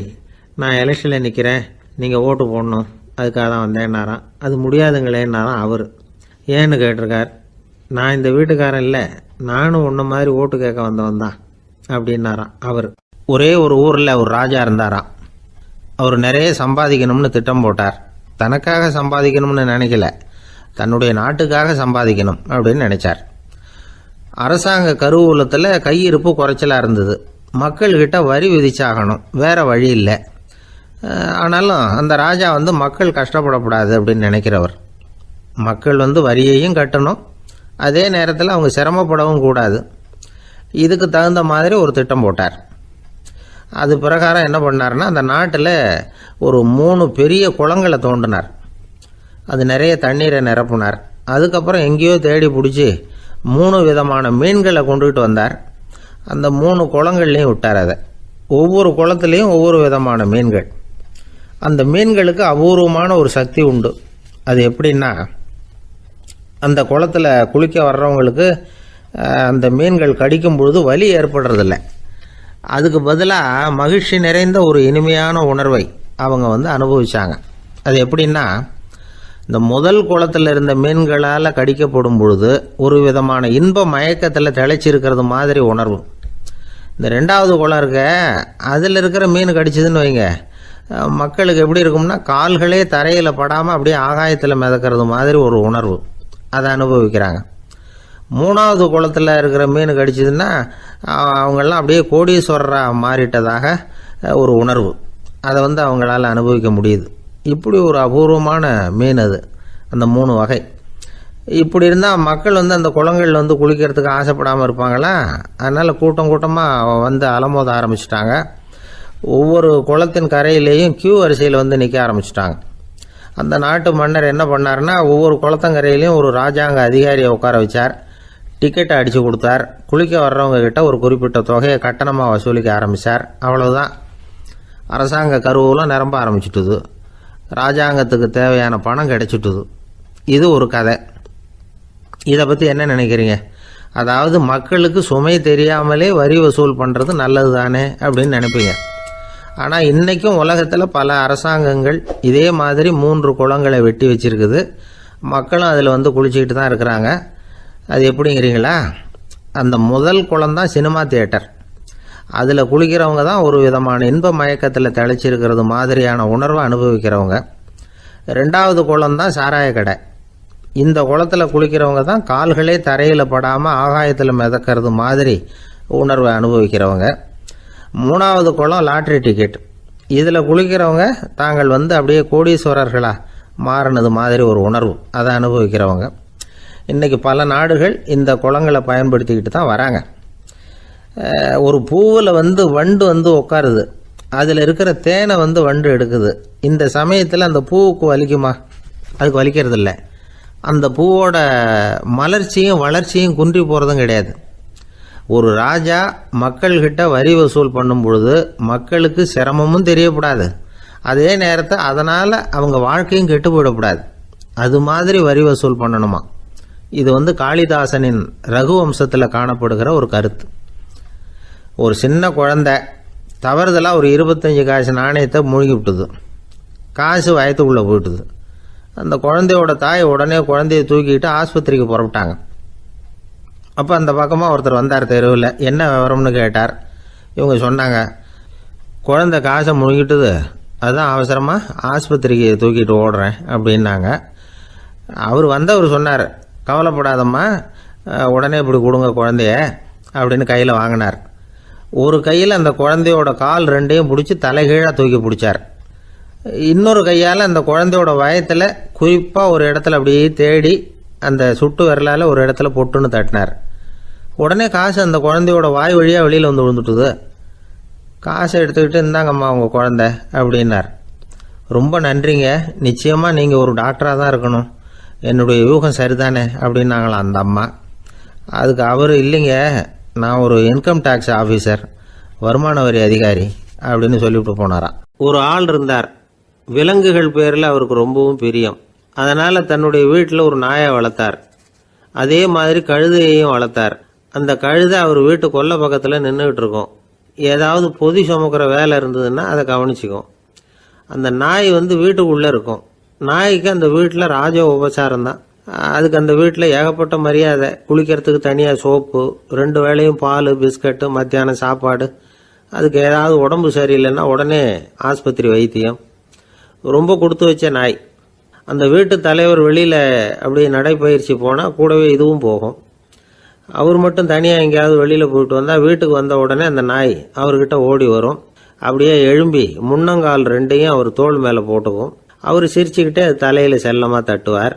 நான் எலெக்ஷனில் நிற்கிறேன், நீங்கள் ஓட்டு போடணும், அதுக்காக தான் வந்தேன்னாராம். அது முடியாதுங்களேன்னாராம் அவர். ஏன்னு கேட்டிருக்கார். நான் இந்த வீட்டுக்காரன் இல்லை, நானும் உன்ன மாதிரி ஓட்டு கேட்க வந்தவன் தான் அப்படின்னாராம் அவர். ஒரே ஒரு ஊரில் ஒரு ராஜா இருந்தாராம். அவர் நிறைய சம்பாதிக்கணும்னு திட்டம் போட்டார். தனக்காக சம்பாதிக்கணும்னு நினைக்கல, தன்னுடைய நாட்டுக்காக சம்பாதிக்கணும் அப்படின்னு நினைச்சார். அரசாங்க கருவூலத்தில் கையிருப்பு குறைச்சலாக இருந்தது. மக்கள்கிட்ட வரி விதிச்சாகணும், வேற வழி இல்லை. ஆனாலும் அந்த ராஜா மக்கள் கஷ்டப்படக்கூடாது அப்படின்னு நினைக்கிறவர். மக்கள் வரியையும் கட்டணும், அதே நேரத்தில் அவங்க சிரமப்படவும் கூடாது. இதுக்கு தகுந்த மாதிரி ஒரு திட்டம் போட்டார். அது பிரகாரம் என்ன பண்ணார்னா, அந்த நாட்டில் ஒரு 3 பெரிய குளங்களை தோண்டினார். அது நிறைய தண்ணீரை நிரப்புனார். அதுக்கப்புறம் எங்கேயோ தேடி பிடிச்சி 3 விதமான மீன்களை கொண்டுகிட்டு வந்தார். அந்த 3 குளங்கள்லையும் விட்டார். அதை ஒவ்வொரு குளத்துலேயும் ஒவ்வொரு விதமான மீன்கள். அந்த மீன்களுக்கு அபூர்வமான ஒரு சக்தி உண்டு. அது எப்படின்னா, அந்த குளத்தில் குளிக்க வர்றவங்களுக்கு அந்த மீன்கள் கடிக்கும் பொழுது வலி ஏற்படுறதில்ல. அதுக்கு பதிலாக மகிழ்ச்சி நிறைந்த ஒரு இனிமையான உணர்வை அவங்க அனுபவிச்சாங்க. அது எப்படின்னா, இந்த முதல் குளத்தில் இருந்த மீன்களால் கடிக்கப்படும் பொழுது ஒரு விதமான இன்ப மயக்கத்தில் திளைச்சிருக்கிறது மாதிரி உணர்வு. இந்த 2வது குளம் இருக்க, அதில் இருக்கிற மீன் கடிச்சதுன்னு வைங்க, மக்களுக்கு எப்படி இருக்கும்னா, கால்களே தரையில் படாமல் அப்படியே ஆகாயத்தில் மிதக்கிறது மாதிரி ஒரு உணர்வு. அதை அனுபவிக்கிறாங்க. 3வது குளத்தில் இருக்கிற மீன் கடிச்சதுன்னா அவங்கெல்லாம் அப்படியே கோடீஸ்வரராக மாறிட்டதாக ஒரு உணர்வு. அதை அவங்களால அனுபவிக்க முடியுது. இப்படி ஒரு அபூர்வமான மீன் அது, அந்த 3 வகை. இப்படி இருந்தால் மக்கள் அந்த குளங்கள் குளிக்கிறதுக்கு ஆசைப்படாமல் இருப்பாங்களா? அதனால் கூட்டம் கூட்டமாக அலமோத ஆரம்பிச்சிட்டாங்க. ஒவ்வொரு குளத்தின் கரையிலேயும் கியூ வரிசையில் நிற்க ஆரம்பிச்சிட்டாங்க. அந்த நாட்டு மன்னர் என்ன பண்ணார்னா, ஒவ்வொரு குளத்தங்கரையிலையும் ஒரு ராஜாங்க அதிகாரியை உட்கார வச்சார். டிக்கெட்டை அடித்து கொடுத்தார். குளிக்க வர்றவங்க கிட்ட ஒரு குறிப்பிட்ட தொகையை கட்டணமாக வசூலிக்க ஆரம்பித்தார். அவ்வளவுதான். அரசாங்க கருவூலம் நிரம்ப ஆரம்பிச்சுட்டுது. ராஜாங்கத்துக்கு தேவையான பணம் கிடைச்சிட்டுது. இது ஒரு கதை. இதை பற்றி என்ன நினைக்கிறீங்க? அதாவது மக்களுக்கு சுமை தெரியாமலே வரி வசூல் பண்ணுறது நல்லது தானே அப்படின்னு நினைப்பீங்க. ஆனால் இன்றைக்கும் உலகத்தில் பல அரசாங்கங்கள் இதே மாதிரி 3 குளங்களை வெட்டி வச்சிருக்குது. மக்களும் அதில் குளிச்சுக்கிட்டு தான் இருக்கிறாங்க. அது எப்படிங்கிறீங்களா? அந்த முதல் குளம் தான் சினிமா தியேட்டர். அதில் குளிக்கிறவங்க தான் ஒரு விதமான இன்ப மயக்கத்தில் திளைச்சிருக்கிறது மாதிரியான உணர்வை அனுபவிக்கிறவங்க. 2வது குளம் தான் சாராய கடை. இந்த குளத்தில் குளிக்கிறவங்க தான் கால்களே தரையில் படாமல் ஆகாயத்தில் மிதக்கிறது மாதிரி உணர்வை அனுபவிக்கிறவங்க. 3வது குளம் லாட்ரி டிக்கெட். இதில் குளிக்கிறவங்க தாங்கள் அப்படியே கோடீஸ்வரர்களாக மாறினது மாதிரி ஒரு உணர்வு, அதை அனுபவிக்கிறவங்க. இன்றைக்கி பல நாடுகள் இந்த குளங்களை பயன்படுத்திக்கிட்டு தான் வராங்க. ஒரு பூவில் வண்டு உட்காருது, அதில் இருக்கிற தேனை வண்டு எடுக்குது. இந்த சமயத்தில் அந்த பூவுக்கு வலிக்குமா? அதுக்கு வலிக்கிறது இல்லை. அந்த பூவோட மலர்ச்சியும் வளர்ச்சியும் குன்றி போகிறதும் கிடையாது. ஒரு ராஜா மக்கள்கிட்ட வரி வசூல் பண்ணும் பொழுது மக்களுக்கு சிரமமும் தெரியக்கூடாது, அதே நேரத்தை அதனால் அவங்க வாழ்க்கையும் கெட்டு போயிடக்கூடாது. அது மாதிரி வரி வசூல் பண்ணணுமா. இது காளிதாசனின் ரகுவம்சத்தில் காணப்படுகிற ஒரு கருத்து. ஒரு சின்ன குழந்தை தவறுதலாக ஒரு 25 காசு நாணயத்தை மூழ்கி விட்டுது. காசு வயத்துக்குள்ளே போயிட்டுது. அந்த குழந்தையோட தாய் உடனே குழந்தைய தூக்கிட்டு ஆஸ்பத்திரிக்கு புறப்பட்டாங்க. அப்போ அந்த பக்கமாக ஒருத்தர் வந்தார் தெருவில். என்ன விவரம்னு கேட்டார். இவங்க சொன்னாங்க, குழந்தை காசை முழுங்கிட்டுது, அதுதான் அவசரமாக ஆஸ்பத்திரிக்கு தூக்கிட்டு ஓடுறேன் அப்படின்னாங்க. அவர் சொன்னார், கவலைப்படாதம்மா, உடனே இப்படி கொடுங்க குழந்தைய அப்படின்னு கையில் வாங்கினார். ஒரு கையில் அந்த குழந்தையோட கால் ரெண்டையும் பிடிச்சி தலைகீழாக தூக்கி பிடிச்சார். இன்னொரு கையால் அந்த குழந்தையோட வயத்தில் குறிப்பாக ஒரு இடத்துல அப்படியே தேடி அந்த சுட்டு விரலால் ஒரு இடத்துல பொட்டுன்னு தட்டினார். உடனே காசு அந்த குழந்தையோட வாய் வழியாக வெளியில் விழுந்துட்டுது. காசை எடுத்துக்கிட்டு, இந்தாங்கம்மா உங்கள் குழந்தை அப்படின்னார். ரொம்ப நன்றிங்க, நிச்சயமாக நீங்கள் ஒரு டாக்டராக தான் இருக்கணும், என்னுடைய யூகம் சரிதானே அப்படின்னாங்களாம் அந்த அம்மா. அதுக்கு அவர், இல்லைங்க, நான் ஒரு இன்கம் டேக்ஸ் ஆஃபீஸர், வருமான வரி அதிகாரி அப்படின்னு சொல்லிவிட்டு போனாராம். ஒரு ஆள் இருந்தார். விலங்குகள் பேரில் அவருக்கு ரொம்பவும் பிரியம். அதனால் தன்னுடைய வீட்டில் ஒரு நாயை வளர்த்தார். அதே மாதிரி கழுதையையும் வளர்த்தார். அந்த கழுதை அவர் வீட்டு கொல்லை பக்கத்தில் நின்றுக்கிட்டு இருக்கும். ஏதாவது பொதி சுமக்கிற வேலை இருந்ததுன்னா அதை கவனிச்சிக்கும். அந்த நாய் வீட்டுக்குள்ளே இருக்கும். நாய்க்கு அந்த வீட்டில் ராஜ உபசாரம் தான். அதுக்கு அந்த வீட்டில் ஏகப்பட்ட மரியாதை. குளிக்கிறதுக்கு தனியாக சோப்பு, 2 வேளையும் பால், பிஸ்கட்டு, மத்தியானம் சாப்பாடு. அதுக்கு ஏதாவது உடம்பு சரியில்லைன்னா உடனே ஆஸ்பத்திரி வைத்தியம். ரொம்ப கொடுத்து வச்ச நாய். அந்த வீட்டு தலைவர் வெளியில் அப்படியே நடைப்பயிற்சி போனால் கூடவே இதுவும் போகும். அவர் மட்டும் தனியாக எங்கேயாவது வெளியில் போயிட்டு வந்தால் வீட்டுக்கு வந்த உடனே அந்த நாய் அவர்கிட்ட ஓடி வரும். அப்படியே எழும்பி முன்னங்கால் 2ஐயும் அவர் தோள் மேலே போட்டுக்கும். அவர் சிரிச்சுக்கிட்டே அது தலையில் செல்லமாக தட்டுவார்.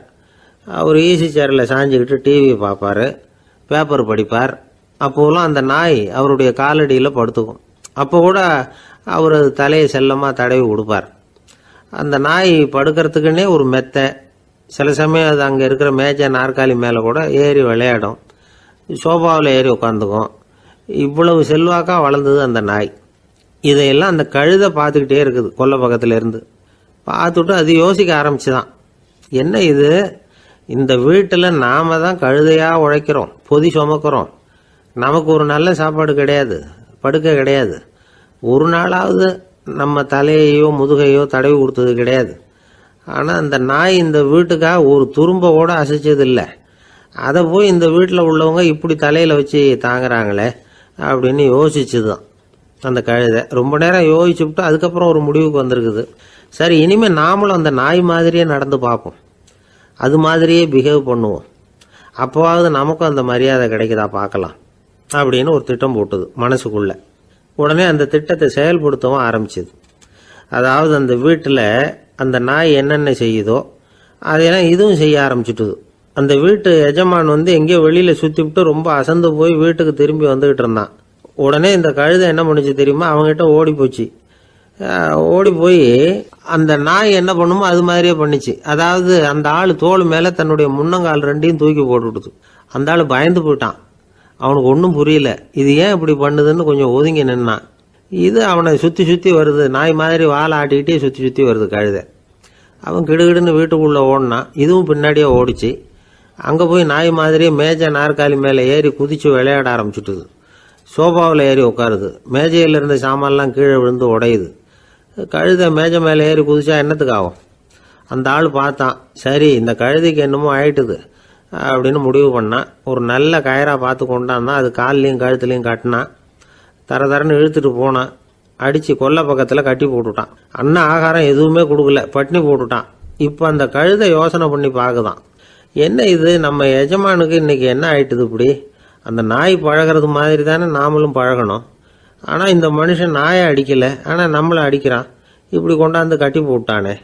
அவர் ஈசி சேரில் சாஞ்சிக்கிட்டு டிவி பார்ப்பார், பேப்பர் படிப்பார். அப்போலாம் அந்த நாய் அவருடைய காலடியில் படுத்துக்கும். அப்போ கூட அவர் அது தலையை செல்லமாக தடவி கொடுப்பார். அந்த நாய் படுக்கிறதுக்குன்னே ஒரு மெத்தை, சில சமயம் அது அங்கே இருக்கிற மேஜை நாற்காலி மேலே கூட ஏறி விளையாடும், சோபாவில் ஏறி உட்காந்துக்கும். இவ்வளவு செல்வாக்காக வளர்ந்தது அந்த நாய். இதையெல்லாம் அந்த கழுதை பார்த்துக்கிட்டே இருக்குது கொல்லை பக்கத்தில் இருந்து. பார்த்துட்டு அது யோசிக்க ஆரம்பிச்சுதான், என்ன இது, இந்த வீட்டில் நாம தான் கழுதையாக உழைக்கிறோம், பொதி சுமக்கிறோம், நமக்கு ஒரு நல்ல சாப்பாடு கிடையாது, படுக்கை கிடையாது, ஒரு நாளாவது நம்ம தலையையோ முதுகையோ தடவி கொடுத்தது கிடையாது. ஆனால் அந்த நாய் இந்த வீட்டுக்காக ஒரு துரும்ப கூட அசைச்சதில்லை. அதை போய் இந்த வீட்டில் உள்ளவங்க இப்படி தலையில் வச்சு தாங்குறாங்களே அப்படின்னு யோசிச்சுதான் அந்த கழுதை. ரொம்ப நேரம் யோசிச்சுவிட்டு அதுக்கப்புறம் ஒரு முடிவுக்கு வந்திருக்குது. சரி, இனிமேல் நாமளும் அந்த நாய் மாதிரியே நடந்து பார்ப்போம், அது மாதிரியே பிஹேவ் பண்ணுவோம், அப்போவாவது நமக்கும் அந்த மரியாதை கிடைக்குதா பார்க்கலாம் அப்படின்னு ஒரு திட்டம் போட்டுது மனசுக்குள்ள. உடனே அந்த திட்டத்தை செயல்படுத்தவும் ஆரம்பிச்சுது. அதாவது அந்த வீட்டில் அந்த நாய் என்னென்ன செய்யுதோ அதையெல்லாம் இதுவும் செய்ய ஆரம்பிச்சுட்டுது. அந்த வீட்டு எஜமான் எங்கேயோ வெளியில் சுற்றிவிட்டு ரொம்ப அசந்து போய் வீட்டுக்கு திரும்பி வந்துகிட்டு இருந்தான். உடனே இந்த கழுதை என்ன பண்ணுச்சு தெரியுமா, அவங்ககிட்ட ஓடி போச்சு. ஓடி போய் அந்த நாய் என்ன பண்ணுமோ அது மாதிரியே பண்ணிச்சு. அதாவது அந்த ஆள் தோள் மேலே தன்னுடைய முன்னங்கால் 2ஐயும் தூக்கி போட்டுவிடுது. அந்த ஆள் பயந்து போயிட்டான். அவனுக்கு ஒன்றும் புரியல, இது ஏன் இப்படி பண்ணுதுன்னு கொஞ்சம் ஒதுங்கி நின்னான். இது அவனை சுற்றி சுற்றி வருது, நாய் மாதிரி வாழை ஆட்டிக்கிட்டே சுற்றி சுற்றி வருது கழுதை. அவன் கிடுகிடுன்னு வீட்டுக்குள்ளே ஓடினான். இதுவும் பின்னாடியே ஓடிச்சு. அங்கே போய் நாய் மாதிரியே மேஜை நாற்காலி மேலே ஏறி குதித்து விளையாட ஆரம்பிச்சுட்டுது. சோபாவில் ஏறி உட்காருது. மேஜையில் இருந்த சாமான்லாம் கீழே விழுந்து உடையுது. கழுதை மேஜை மேலே ஏறி குதிச்சா என்னத்துக்கு ஆகும்? அந்த ஆள் பார்த்தான், சரி இந்த கழுதைக்கு என்னமோ ஆயிட்டுது அப்படின்னு முடிவு பண்ணான். ஒரு நல்ல கயிறாக பார்த்து கொண்டான்னா அது கால்லையும் கழுத்துலையும் கட்டினான். தரன்னு இழுத்துட்டு போனான். அடித்து கொல்லை பக்கத்தில் கட்டி போட்டுட்டான். அண்ணா ஆகாரம் எதுவுமே கொடுக்கல, பட்னி போட்டுட்டான். இப்போ அந்த கழுதை யோசனை பண்ணி பார்க்குதான், என்ன இது, நம்ம எஜமானுக்கு இன்னைக்கு என்ன ஆயிட்டுது இப்படி? அந்த நாய் பழகிறது மாதிரி தானே நாமளும் பழகணும். ஆனால் இந்த மனுஷன் நாயை அடிக்கலை, ஆனால் நம்மளை அடிக்கிறான். இப்படி கொண்டாந்து கட்டி போட்டானே,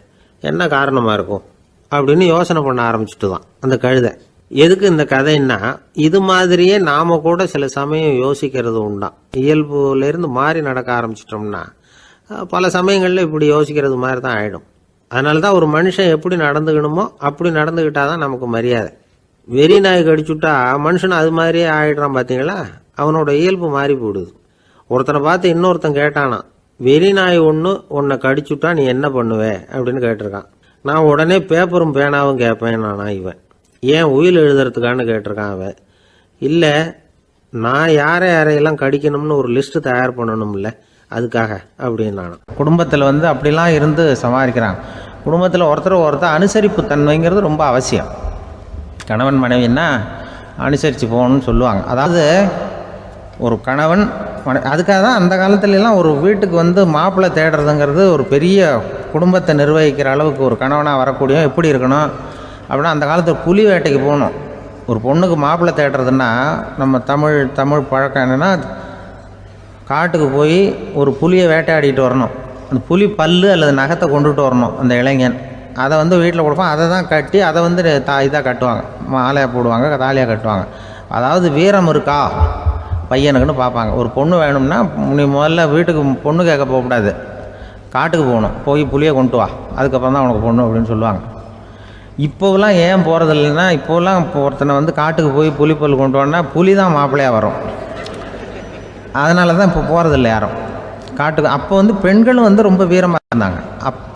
என்ன காரணமாக இருக்கும் அப்படின்னு யோசனை பண்ண ஆரம்பிச்சுட்டு தான் அந்த கழுதை. எதுக்கு இந்த கதைன்னா, இது மாதிரியே நாம கூட சில சமயம் யோசிக்கிறது உண்டாம். இயல்புலேருந்து மாறி நடக்க ஆரம்பிச்சிட்டோம்னா பல சமயங்களில் இப்படி யோசிக்கிறது மாதிரி தான் ஆகிடும். அதனால தான் ஒரு மனுஷன் எப்படி நடந்துக்கணுமோ அப்படி நடந்துக்கிட்டா தான் நமக்கு மரியாதை. வெறி நாய் கடிச்சுட்டா மனுஷன் அது மாதிரியே ஆகிடுறான் பார்த்தீங்களா, அவனோட இயல்பு மாறி போடுது. ஒருத்தனை பார்த்து இன்னொருத்தன் கேட்டானா, வெறி நாய் ஒன்று உன்னை கடிச்சுட்டா நீ என்ன பண்ணுவே அப்படின்னு கேட்டிருக்கான். நான் உடனே பேப்பரும் பேனாவும் கேட்பேன் நானா இவன். ஏன் உயில் எழுதுறதுக்கான்னு கேட்டிருக்கான் அவன். இல்லை, நான் யாரையெல்லாம் கடிக்கணும்னு ஒரு லிஸ்ட்டு தயார் பண்ணணும்ல, அதுக்காக அப்படின்னு நான். குடும்பத்தில் அப்படிலாம் இருந்து சமாளிக்கிறாங்க. குடும்பத்தில் ஒருத்தர் அனுசரிப்பு தன்மைங்கிறது ரொம்ப அவசியம். கணவன் மனைவின்னா அனுசரித்து போகணும்னு சொல்லுவாங்க. அதாவது ஒரு கணவன் அதுக்காக தான் அந்த காலத்துலலாம் ஒரு வீட்டுக்கு மாப்பிள்ளை தேடுறதுங்கிறது ஒரு பெரிய குடும்பத்தை நிர்வகிக்கிற அளவுக்கு ஒரு கணவனாக வரக்கூடிய எப்படி இருக்கணும் அப்படின்னா, அந்த காலத்தில் புலி வேட்டைக்கு போகணும். ஒரு பொண்ணுக்கு மாப்பிள்ளை தேடுறதுன்னா நம்ம தமிழ் பழக்கம் என்னென்னா, காட்டுக்கு போய் ஒரு புலியை வேட்டையாடிட்டு வரணும். அந்த புலி பல்லு அல்லது நகத்தை கொண்டுட்டு வரணும் அந்த இளைஞன். அதை வீட்டில் கொடுப்பான். அதை தான் கட்டி அதை இதாக கட்டுவாங்க, மாலையாக போடுவாங்க, தாலியாக கட்டுவாங்க. அதாவது வீரம் இருக்கா பையனுக்குன்னு பார்ப்பாங்க. ஒரு பொண்ணு வேணும்னா நீ முதல்ல வீட்டுக்கு பொண்ணு கேட்க போகக்கூடாது, காட்டுக்கு போகணும், போய் புலியை கொண்டு வா, அதுக்கப்புறம் தான் உனக்கு பொண்ணு அப்படின்னு சொல்லுவாங்க. இப்போவெல்லாம் ஏன் போகிறது இல்லைன்னா, இப்போலாம் ஒருத்தனை காட்டுக்கு போய் புலிப்பல் கொண்டு வான்னா புலி தான் மாப்பிள்ளையாக வரும். அதனால தான் இப்போ போகிறதில்ல யாரும் காட்டுக்கு. அப்போ பெண்களும் ரொம்ப வீரமாக இருந்தாங்க.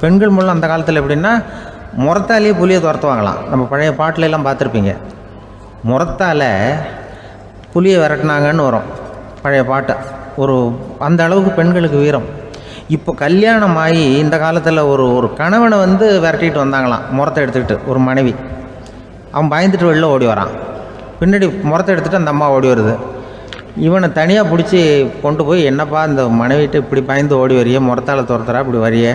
பெண்கள் மூலம் அந்த காலத்தில் எப்படின்னா, முறத்தாலேயே புலியை துரத்துவாங்களாம். நம்ம பழைய பாட்டிலெல்லாம் பார்த்துருப்பீங்க, முறத்தால் புலியை விரட்டினாங்கன்னு வரும் பழைய பாட்டை. அந்த அளவுக்கு பெண்களுக்கு வீரம். இப்போ கல்யாணம் ஆகி இந்த காலத்தில் ஒரு கணவனை விரட்டிட்டு வந்தாங்களாம் முறத்தை எடுத்துக்கிட்டு. ஒரு மனைவி அவன் பயந்துட்டு வெளில ஓடி வரான், பின்னாடி முறத்தை எடுத்துகிட்டு அந்த அம்மா ஓடி வருது. இவனை தனியாக பிடிச்சி கொண்டு போய், என்னப்பா இந்த மனைவிட்டு இப்படி பயந்து ஓடி வரையே, முறத்தால் துரத்துறா இப்படி வரையே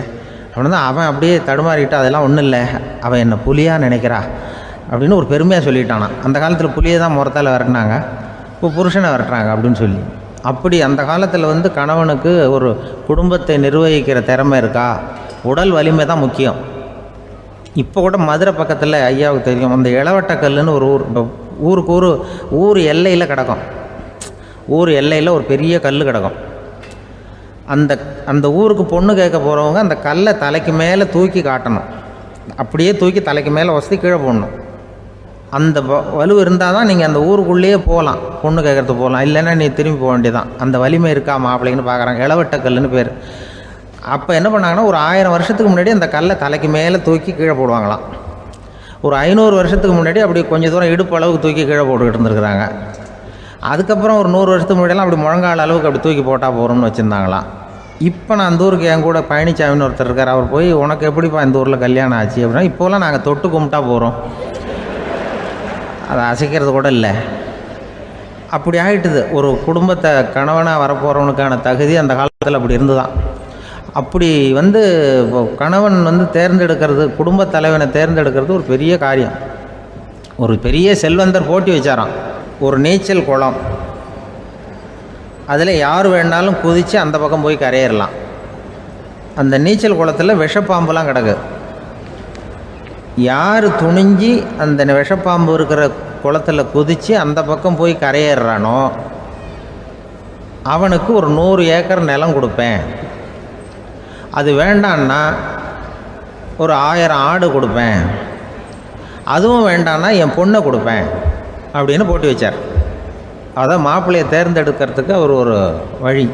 அப்படின்னு தான் அவன் அப்படியே தடுமாறிக்கிட்டு, அதெல்லாம் ஒன்றும் இல்லை, அவன் என்னை புலியாக நினைக்கிறா அப்படின்னு ஒரு பெருமையாக சொல்லிட்டானான். அந்த காலத்தில் புலியை தான் முறத்தால் விரட்டினாங்க, இப்போ புருஷனை விரட்டுறாங்க அப்படின்னு சொல்லி. அப்படி அந்த காலத்தில் கணவனுக்கு ஒரு குடும்பத்தை நிர்வகிக்கிற திறமை இருக்கா, உடல் வலிமை தான் முக்கியம். இப்போ கூட மதுரை பக்கத்தில் ஐயாவுக்கு தெரியும், அந்த இளவட்டக்கல்லுன்னு ஒரு ஊர் எல்லையில் கிடக்கும். ஊர் எல்லையில் ஒரு பெரிய கல் கிடக்கும். அந்த ஊருக்கு பொண்ணு கேட்க போகிறவங்க அந்த கல்லை தலைக்கு மேலே தூக்கி காட்டணும். அப்படியே தூக்கி தலைக்கு மேலே வசதி கீழே போடணும். அந்த வலு இருந்தால் தான் நீங்கள் அந்த ஊருக்குள்ளேயே போகலாம், பொண்ணு கேட்குறதுக்கு போகலாம். இல்லைன்னா நீ திரும்பி போக வேண்டியதான். அந்த வலிமை இருக்கா மாப்பிள்ளைன்னு பார்க்குறாங்க. இளவட்டக்கல்லுன்னு பேர். அப்போ என்ன பண்ணாங்கன்னா, ஒரு 1000 வருஷத்துக்கு முன்னாடி அந்த கல்லை தலைக்கு மேலே தூக்கி கீழே போடுவாங்களாம். ஒரு 500 வருஷத்துக்கு முன்னாடி அப்படி கொஞ்சம் தூரம் இடுப்பு அளவுக்கு தூக்கி கீழே போட்டுக்கிட்டு இருந்துருக்குறாங்க. அதுக்கப்புறம் ஒரு 100 வருஷத்துக்கு முன்னாடியெல்லாம் அப்படி முழங்கால அளவுக்கு அப்படி தூக்கி போட்டால் போகிறோம்னு வச்சுருந்தாங்களாம். இப்போ நான் அந்த ஊருக்கு என் கூட பழனிசாமின்னு ஒருத்தர் இருக்கார். அவர் போய், உனக்கு எப்படிப்பா இந்த ஊரில் கல்யாணம் ஆச்சு அப்படின்னா, இப்போலாம் நாங்கள் தொட்டு கும்பிட்டா போகிறோம், அதை அசைக்கிறது கூட இல்லை. அப்படி ஆகிட்டுது. ஒரு குடும்பத்தை கணவனாக வரப்போகிறவனுக்கான தகுதி அந்த காலத்தில் அப்படி இருந்து தான். அப்படி கணவன் தேர்ந்தெடுக்கிறது, குடும்ப தலைவனை தேர்ந்தெடுக்கிறது ஒரு பெரிய காரியம். ஒரு பெரிய செல்வந்தர் போட்டி வச்சாராம். ஒரு நீச்சல் குளம், அதில் யார் வேணாலும் குதித்து அந்த பக்கம் போய் கரையேறலாம். அந்த நீச்சல் குளத்தில் விஷப்பாம்புலாம் கிடக்கு. யார் துணிஞ்சி அந்த விஷப்பாம்பு இருக்கிற குளத்தில் குதித்து அந்த பக்கம் போய் கரையேறானோ அவனுக்கு ஒரு 100 ஏக்கர் நிலம் கொடுப்பேன். அது வேண்டான்னா ஒரு 1000 ஆடு கொடுப்பேன். அதுவும் வேண்டான்னா என் பொண்ணை கொடுப்பேன் அப்படின்னு போட்டி வச்சார். அதான் மாப்பிள்ளையை தேர்ந்தெடுக்கிறதுக்கு அவர் ஒரு வழி,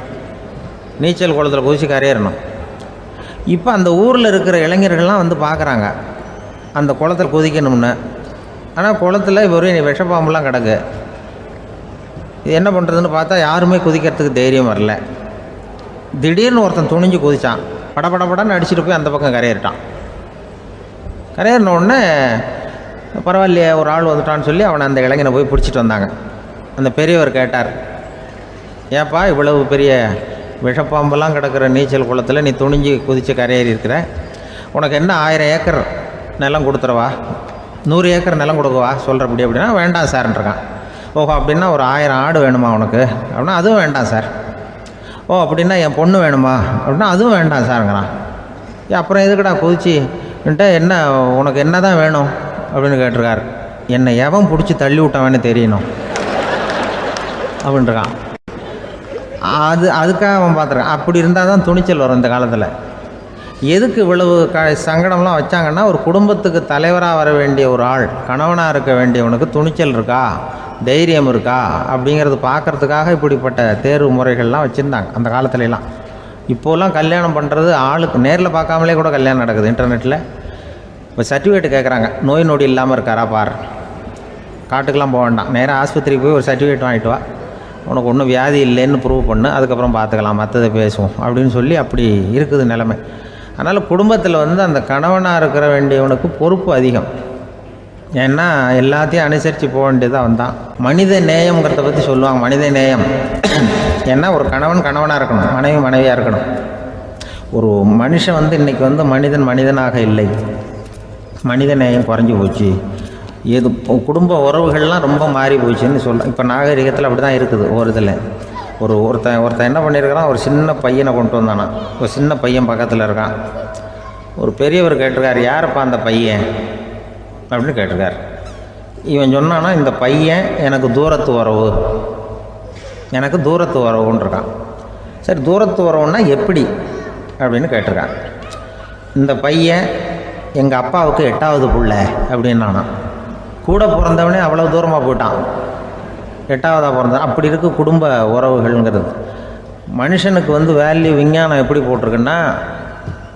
நீச்சல் குளத்தில் குதித்து கரையேறணும். இப்போ அந்த ஊரில் இருக்கிற இளைஞர்கள்லாம் பார்க்குறாங்க அந்த குளத்தில் குதிக்கணும்னு. ஆனால் குளத்தில் ஒரு விஷப்பாம்புலாம் கிடக்கு. இது என்ன பண்ணுறதுன்னு பார்த்தா யாருமே குதிக்கிறதுக்கு தைரியம் வரல. திடீர்னு ஒருத்தன் துணிஞ்சு குதித்தான். படப்படப்படன்னு அடிச்சுட்டு போய் அந்த பக்கம் கரையேறிட்டான். கரையேறின உடனே பரவாயில்லையே ஒரு ஆள் வந்துட்டான்னு சொல்லி அவனை அந்த இளைஞனை போய் பிடிச்சிட்டு வந்தாங்க. அந்த பெரியவர் கேட்டார், ஏப்பா இவ்வளவு பெரிய விஷப்பாம்பெல்லாம் கிடக்கிற நீச்சல் குளத்தில் நீ துணிஞ்சு குதித்து கரையேறி இருக்கிற, உனக்கு என்ன 1000 ஏக்கர் நிலம் கொடுத்துருவா, 100 ஏக்கர் நிலம் கொடுக்கவா சொல்கிறப்படி அப்படின்னா, வேண்டாம் சார்ன்றான். ஓஹோ அப்படின்னா ஒரு 1000 ஆடு வேணுமா உனக்கு அப்படின்னா, அதுவும் வேண்டாம் சார். ஓ அப்படின்னா என் பொண்ணு வேணுமா அப்படின்னா, அதுவும் வேண்டாம் சாருங்கிறான். அப்புறம் எதுக்குடா குதிச்சுன்ட்டு, என்ன உனக்கு என்ன தான் வேணும் அப்படின்னு கேட்டிருக்காரு. என்னை எவன் பிடிச்சி தள்ளி விட்டவன்னு தெரியணும் அப்படின்ட்டுருக்கான். அதுக்காக அவன் பார்த்துருக்கான். அப்படி இருந்தால் தான் துணிச்சல் வரும் இந்த காலத்தில். எதுக்கு இவ்வளவு சங்கடம்லாம் வச்சாங்கன்னா, ஒரு குடும்பத்துக்கு தலைவராக வர வேண்டிய ஒரு ஆள், கணவனாக இருக்க வேண்டியவனுக்கு துணிச்சல் இருக்கா, தைரியம் இருக்கா அப்படிங்கிறது பார்க்குறதுக்காக இப்படிப்பட்ட தேர்வு முறைகள்லாம் வச்சுருந்தாங்க அந்த காலத்துலலாம். இப்போலாம் கல்யாணம் பண்ணுறது ஆளுக்கு நேரில் பார்க்காமலே கூட கல்யாணம் நடக்குது இன்டர்நெட்டில். இப்போ சர்டிஃபிகேட் கேட்குறாங்க, நோய் நொடி இல்லாமல் இருக்காரா பார். காட்டுக்கெலாம் போக வேண்டாம், நேராக ஆஸ்பத்திரிக்கு போய் ஒரு சர்டிஃபிகேட் வாங்கிட்டு வா, உனக்கு ஒன்றும் வியாதி இல்லைன்னு ப்ரூவ் பண்ணு, அதுக்கப்புறம் பார்த்துக்கலாம், மற்றதை பேசுவோம் அப்படின்னு சொல்லி அப்படி இருக்குது நிலைமை. அதனால் குடும்பத்தில் அந்த கணவனாக இருக்கிற வேண்டியவனுக்கு பொறுப்பு அதிகம். ஏன்னா எல்லாத்தையும் அனுசரித்து போக வேண்டியதாக வந்தான். மனித நேயம்ங்கிறத பற்றி சொல்லுவாங்க. மனித நேயம் ஏன்னா ஒரு கணவன் கணவனாக இருக்கணும், மனைவி மனைவியாக இருக்கணும். ஒரு மனுஷன் இன்றைக்கி மனிதன் மனிதனாக இல்லை, மனித நேயம் குறைஞ்சி போச்சு. எது குடும்ப உறவுகள்லாம் ரொம்ப மாறி போச்சுன்னு சொல்லலாம். இப்போ நாகரிகத்தில் அப்படி தான் இருக்குது. ஒரு இதில் ஒருத்தன் என்ன பண்ணியிருக்கிறான், ஒரு சின்ன பையனை கொண்டு வந்தானா. ஒரு சின்ன பையன் பக்கத்தில் இருக்கான். ஒரு பெரியவர் கேட்டிருக்கார், யாரப்பா அந்த பையன் அப்படின்னு கேட்டிருக்கார். இவன் சொன்னான்னா, இந்த பையன் எனக்கு தூரத்து உறவுன்னு இருக்கான். சரி, தூரத்து உறவுன்னா எப்படி அப்படின்னு கேட்டிருக்கான். இந்த பையன் எங்கள் அப்பாவுக்கு 8வது பிள்ளை அப்படின்னானா. கூட பிறந்தவனே அவ்வளோ தூரமாக போயிட்டான், 8வதாக பிறந்தான். அப்படி இருக்குது குடும்ப உறவுகள்ங்கிறது. மனுஷனுக்கு வேல்யூ விஞ்ஞானம் எப்படி போட்டிருக்குன்னா,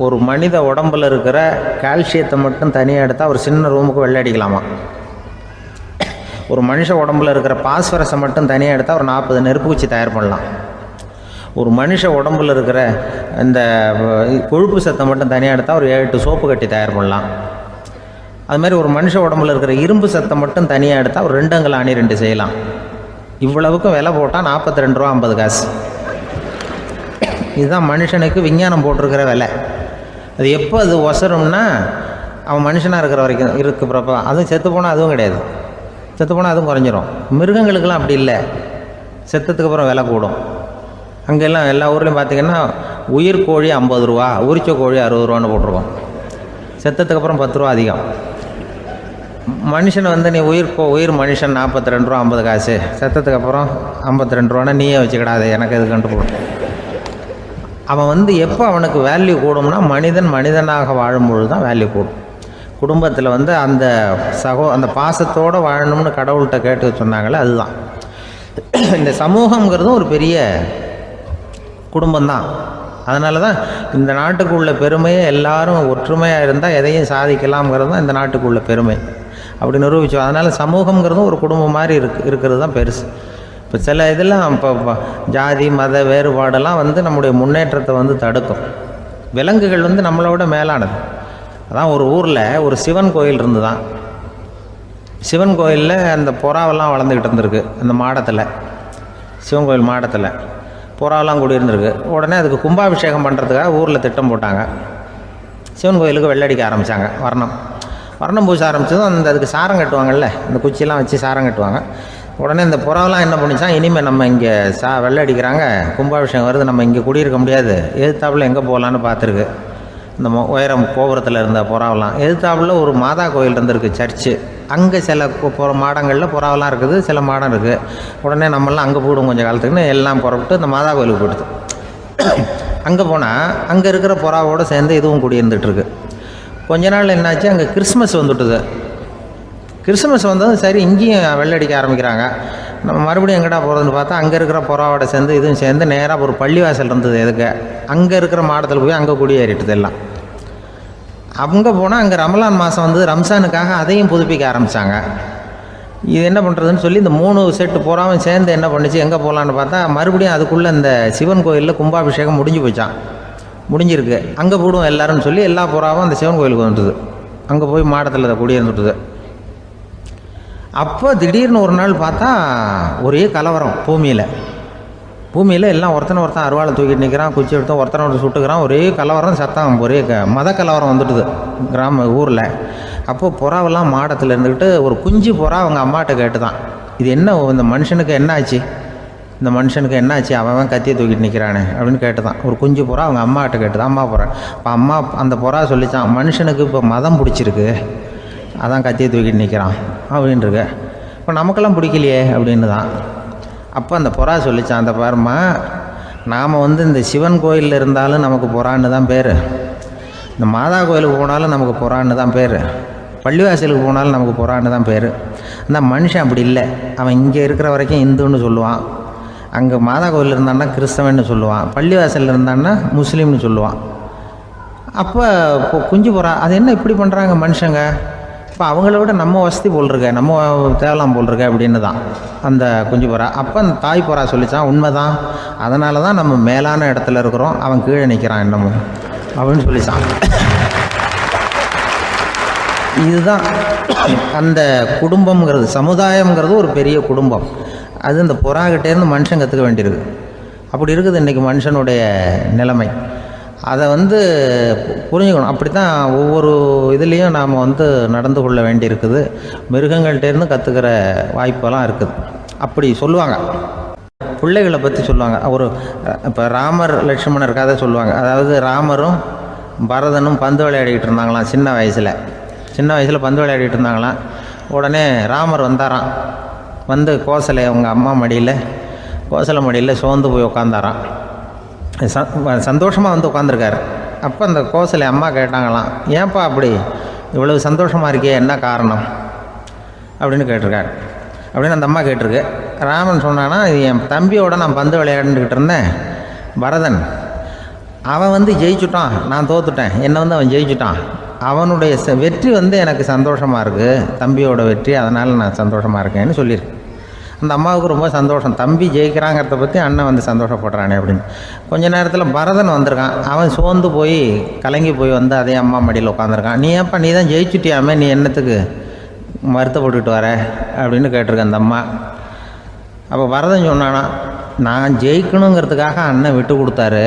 ஒரு மனித உடம்பில் இருக்கிற கால்சியத்தை மட்டும் தனியாக எடுத்தால் ஒரு சின்ன ரூமுக்கு வெள்ளை அடிக்கலாமா. ஒரு மனுஷ உடம்பில் இருக்கிற பாஸ்பரஸை மட்டும் தனியாக எடுத்தால் ஒரு 40 நெருப்புக்குச்சி தயார் பண்ணலாம். ஒரு மனுஷ உடம்பில் இருக்கிற இந்த கொழுப்பு சத்தை மட்டும் தனியாக எடுத்தால் ஒரு 7 சோப்பு கட்டி தயார் பண்ணலாம். அதுமாதிரி ஒரு மனுஷ உடம்புல இருக்கிற இரும்பு சத்தை மட்டும் தனியாக எடுத்தால் ஒரு 2 அங்குல அணி 2 செய்யலாம். இவ்வளவுக்கும் விலை போட்டால் 42 ரூபா 50 காசு. இதுதான் மனுஷனுக்கு விஞ்ஞானம் போட்டிருக்கிற விலை. அது எப்போ அது ஒசரும்னா, அவன் மனுஷனாக இருக்கிற வரைக்கும் இருக்கிறப்ப. அதுவும் செத்து போனால் அதுவும் கிடையாது, செத்து போனால் அதுவும் குறைஞ்சிரும். மிருகங்களுக்கெல்லாம் அப்படி இல்லை, செத்ததுக்கு அப்புறம் விலை கூடும். அங்கெல்லாம் எல்லா ஊர்லேயும் பார்த்திங்கன்னா உயிர் கோழி 50 ரூபா, உரிச்ச கோழி 60 ரூபான்னு போட்டிருக்கோம். செத்ததுக்கு அப்புறம் 10 ரூபா அதிகம். மனுஷனை நீ உயிர் மனுஷன் 42 ரூபா 50 காசு, செத்ததுக்கு அப்புறம் 52 ரூபான்னா நீயே வச்சுக்கிடாது, எனக்கு இது கண்டுபிடும். அவன் எப்போ அவனுக்கு வேல்யூ கூடும்னா, மனிதன் மனிதனாக வாழும்பொழுது தான் வேல்யூ கூடும். குடும்பத்தில் அந்த அந்த பாசத்தோடு வாழணும்னு கடவுள்கிட்ட கேட்டு சொன்னாங்களே, அதுதான். இந்த சமூகங்கிறதும் ஒரு பெரிய குடும்பம்தான். அதனால தான் இந்த நாட்டுக்குள்ள பெருமையை எல்லாரும் ஒற்றுமையாக இருந்தால் எதையும் சாதிக்கலாம்ங்கிறது தான் இந்த நாட்டுக்குள்ள பெருமை. அப்படி நிரூபித்தோம். அதனால் சமூகங்கிறதும் ஒரு குடும்பம் மாதிரி இருக்கிறது தான் பெருசு. இப்போ சில இதெல்லாம் இப்போ ஜாதி மத வேறுபாடெல்லாம் நம்முடைய முன்னேற்றத்தை தடுக்கும். விலங்குகள் நம்மளோட மேலானது. அதான் ஒரு ஊரில் ஒரு சிவன் கோயில் இருந்து தான். சிவன் கோயிலில் அந்த புறாவெல்லாம் வளர்ந்துக்கிட்டு இருந்திருக்கு. அந்த மாடத்தில், சிவன் கோயில் மாடத்தில் புறாவெல்லாம் கூடியிருந்திருக்கு. உடனே அதுக்கு கும்பாபிஷேகம் பண்ணுறதுக்காக ஊரில் திட்டம் போட்டாங்க. சிவன் கோயிலுக்கு வெள்ளடிக்க ஆரம்பித்தாங்க. வர்ணம் பூச ஆரம்பித்ததும் அதுக்கு சாரம் கட்டுவாங்கள்ல, இந்த குச்சியெல்லாம் வச்சு சாரம் கட்டுவாங்க. உடனே இந்த புறாவெல்லாம் என்ன பண்ணிச்சான், இனிமேல் நம்ம இங்கே வெள்ளை அடிக்கிறாங்க, கும்பாபிஷேகம் வருது, நம்ம இங்கே குடியிருக்க முடியாது, எதிர்த்தாப்புல எங்கே போகலான்னு பார்த்துருக்கு. இந்த உயரம் கோபுரத்தில் இருந்த புறாவெல்லாம் எதிர்த்தாப்புல ஒரு மாதா கோயில் இருந்திருக்கு, சர்ச்சு. அங்கே சில மாடங்களில் புறாவெல்லாம் இருக்குது, சில மாடம் இருக்குது. உடனே நம்மளாம் அங்கே போய்டும் கொஞ்சம் காலத்துக்குன்னு எல்லாம் புறப்பட்டு இந்த மாதா கோயிலுக்கு போயிடுது. அங்கே போனால் அங்கே இருக்கிற புறாவோடு சேர்ந்து இதுவும் குடியிருந்துகிட்ருக்கு. கொஞ்ச நாள் என்னாச்சு, அங்கே கிறிஸ்மஸ் வந்துட்டுது. கிறிஸ்மஸ் வந்ததும் சரி இங்கேயும் வெள்ளடிக்க ஆரம்பிக்கிறாங்க. நம்ம மறுபடியும் எங்கடா போகிறதுன்னு பார்த்தா அங்கே இருக்கிற புறாவோட சேர்ந்து இதுவும் சேர்ந்து நேராக ஒரு பள்ளிவாசல் இருந்தது. எதுக்கு அங்கே இருக்கிற மாடத்தில் போய் அங்கே குடியேறிட்டுது எல்லாம். அங்கே போனால் அங்கே ரமலான் மாதம் ரம்ஜானுக்காக அதையும் புதுப்பிக்க ஆரம்பித்தாங்க. இது என்ன பண்ணுறதுன்னு சொல்லி இந்த 3 செட்டு புறாவும் சேர்ந்து என்ன பண்ணிச்சு, எங்கே போகலான்னு பார்த்தா மறுபடியும் அதுக்குள்ளே இந்த சிவன் கோயிலில் கும்பாபிஷேகம் முடிஞ்சிருக்கு. அங்கே போடுவோம் எல்லாருன்னு சொல்லி எல்லா புறாவும் அந்த சிவன் கோயிலுக்கு வந்துட்டுது. அங்கே போய் மாடத்தில் குடியிருந்துட்டுது. அப்போ திடீர்னு ஒரு நாள் பார்த்தா ஒரே கலவரம் பூமியில் எல்லாம் ஒருத்தன் அருவாளை தூக்கிட்டு நிற்கிறான், குச்சி எடுத்து ஒருத்தனை சுட்டுக்கிறான். ஒரே கலவரம், சத்தம், ஒரே மத கலவரம் வந்துட்டுது ஊரில். அப்போது புறாவெல்லாம் மாடத்தில் இருந்துக்கிட்டு ஒரு குஞ்சு புறா அவங்க அம்மாட்ட கேட்டு தான், இது என்ன இந்த மனுஷனுக்கு என்ன ஆச்சு, அவன் கத்தியை தூக்கிட்டு நிற்கிறானே அப்படின்னு கேட்டு தான். ஒரு குஞ்சு புறா அவங்க அம்மாட்ட கேட்டு தான், அம்மா புறா. இப்போ அம்மா அந்த புறா சொல்லித்தான், மனுஷனுக்கு இப்போ மதம் பிடிச்சிருக்கு, அதான் கத்தியை தூக்கிட்டு நிற்கிறான் அப்படின்ட்டுருக்கு. இப்போ நமக்கெல்லாம் பிடிக்கலையே அப்படின்னு தான். அப்போ அந்த புறா சொல்லிச்சான், அந்த பாருமா, நாம் இந்த சிவன் கோயிலில் இருந்தாலும் நமக்கு புறான்னு தான் பேர், இந்த மாதா கோயிலுக்கு போனாலும் நமக்கு புறான்னு தான் பேர், பள்ளிவாசலுக்கு போனாலும் நமக்கு புறான்னு தான் பேர். அந்த மனுஷன் அப்படி இல்லை. அவன் இங்கே இருக்கிற வரைக்கும் இந்துன்னு சொல்லுவான், அங்கே மாதா கோயிலில் இருந்தான்னா கிறிஸ்தவன்னு சொல்லுவான், பள்ளிவாசலில் இருந்தான்னா முஸ்லீம்னு சொல்லுவான். அப்போ குஞ்சு புறா அது என்ன இப்படி பண்ணுறாங்க மனுஷங்க, இப்போ அவங்கள விட நம்ம வசதி போல் இருக்க, நம்ம தேவலாம் போல் இருக்க அப்படின்னு தான் அந்த குஞ்சு புறா. அப்போ அந்த தாய் புறா சொல்லிச்சான், உண்மைதான், அதனால தான் நம்ம மேலான இடத்துல இருக்கிறோம், அவன் கீழே நிற்கிறான் என்னமோ அப்படின்னு சொல்லிச்சான். இதுதான் அந்த குடும்பம்ங்கிறது, சமுதாயம்ங்கிறது ஒரு பெரிய குடும்பம். அது இந்த புறாக்கிட்டேருந்து மனுஷன் கற்றுக்க வேண்டியிருக்கு. அப்படி இருக்குது இன்றைக்கி மனுஷனுடைய நிலைமை. அதை புரிஞ்சுக்கணும். அப்படி தான் ஒவ்வொரு இதுலேயும் நாம் நடந்து கொள்ள வேண்டியிருக்குது. மிருகங்கள்டேருந்து கற்றுக்கிற வாய்ப்பெல்லாம் இருக்குது. அப்படி சொல்லுவாங்க, பிள்ளைகளை பற்றி சொல்லுவாங்க. இப்போ ராமர் லட்சுமணர் கதை சொல்லுவாங்க. அதாவது ராமரும் பரதனும் பந்து விளையாடிக்கிட்டு இருந்தாங்களாம் சின்ன வயசில் பந்து விளையாடிட்டு இருந்தாங்களாம். உடனே ராமர் வந்தாராம், கோசலை அவங்க அம்மா மடியில், கோசலை மடியில் சோர்ந்து போய் உட்காந்தாராம். சந்தோஷமாக உட்காந்துருக்காரு. அப்போ அந்த கோசலை அம்மா கேட்டாங்களாம், ஏன்ப்பா அப்படி இவ்வளவு சந்தோஷமாக இருக்கே, என்ன காரணம் அப்படின்னு கேட்டிருக்காரு. அப்படின்னு அந்த அம்மா கேட்டிருக்கு. ராமன் சொன்னான்னா, இது என் தம்பியோட நான் பந்து விளையாண்டுக்கிட்டு இருந்தேன், பரதன் அவன் ஜெயிச்சுட்டான், நான் தோத்துட்டேன், என்னை அவன் ஜெயிச்சுட்டான், அவனுடைய வெற்றி எனக்கு சந்தோஷமாக இருக்குது, தம்பியோட வெற்றி, அதனால் நான் சந்தோஷமாக இருக்கேன்னு சொல்லியிருக்கேன். அந்த அம்மாவுக்கு ரொம்ப சந்தோஷம், தம்பி ஜெயிக்கிறாங்கிறத பற்றி அண்ணன் சந்தோஷப்படுறானே அப்படின்னு. கொஞ்ச நேரத்தில் பரதன் வந்திருக்கான். அவன் சோர்ந்து போய் கலங்கி போய் அதே அம்மா மடியில் உட்காந்துருக்கான். நீ தான் ஜெயிச்சுட்டியாமே, நீ என்னத்துக்கு வருத்தப்பட்டுக்கிட்டு வர அப்படின்னு கேட்டிருக்க அந்த அம்மா. அப்போ பரதன் சொன்னானா, நான் ஜெயிக்கணுங்கிறதுக்காக அண்ணன் விட்டு கொடுத்தாரு,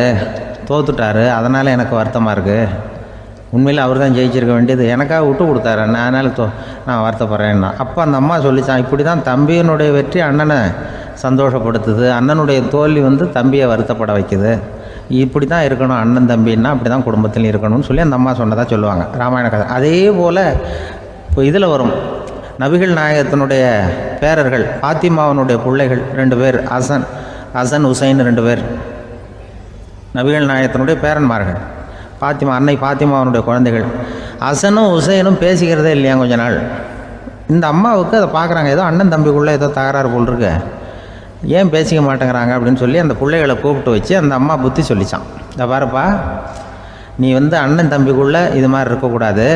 தோத்துட்டாரு, அதனால் எனக்கு வருத்தமாக இருக்குது. உண்மையில் அவர் தான் ஜெயிச்சிருக்க வேண்டியது, எனக்காக விட்டு கொடுத்தாரு அண்ணன், அதனால் நான் வருத்தப்படுறேன்னா. அப்போ அந்த அம்மா சொல்லிச்சான், இப்படி தான் தம்பியினுடைய வெற்றி அண்ணனை சந்தோஷப்படுத்துது, அண்ணனுடைய தோல்வி தம்பியை வருத்தப்பட வைக்குது, இப்படி தான் இருக்கணும் அண்ணன் தம்பின்னா, அப்படி தான் குடும்பத்திலையும் இருக்கணும்னு சொல்லி அந்த அம்மா சொன்னதாக சொல்லுவாங்க ராமாயண கதை. அதே போல் இப்போ இதில் வரும், நபிகள் நாயகத்தினுடைய பேரர்கள், பாத்திமாவனுடைய பிள்ளைகள் 2 பேர், ஹசன் ஹுசைன் 2 பேர் நபிகள் நாயகத்தினுடைய பேரன்மார்கள். அன்னை பாத்திமாவனுடைய குழந்தைகள். ஹசனும் ஹுசைனும் பேசிக்கிறதே இல்லையா கொஞ்ச நாள். இந்த அம்மாவுக்கு அதை பார்க்குறாங்க, ஏதோ அண்ணன் தம்பிக்குள்ளே ஏதோ தகராறு போல் இருக்கு, ஏன் பேசிக்க மாட்டேங்கிறாங்க அப்படின்னு சொல்லி அந்த பிள்ளைகளை கூப்பிட்டு வச்சு அந்த அம்மா புத்தி சொல்லிச்சான். இந்த பாருப்பா, நீ அண்ணன் தம்பிக்குள்ளே இது மாதிரி இருக்கக்கூடாது,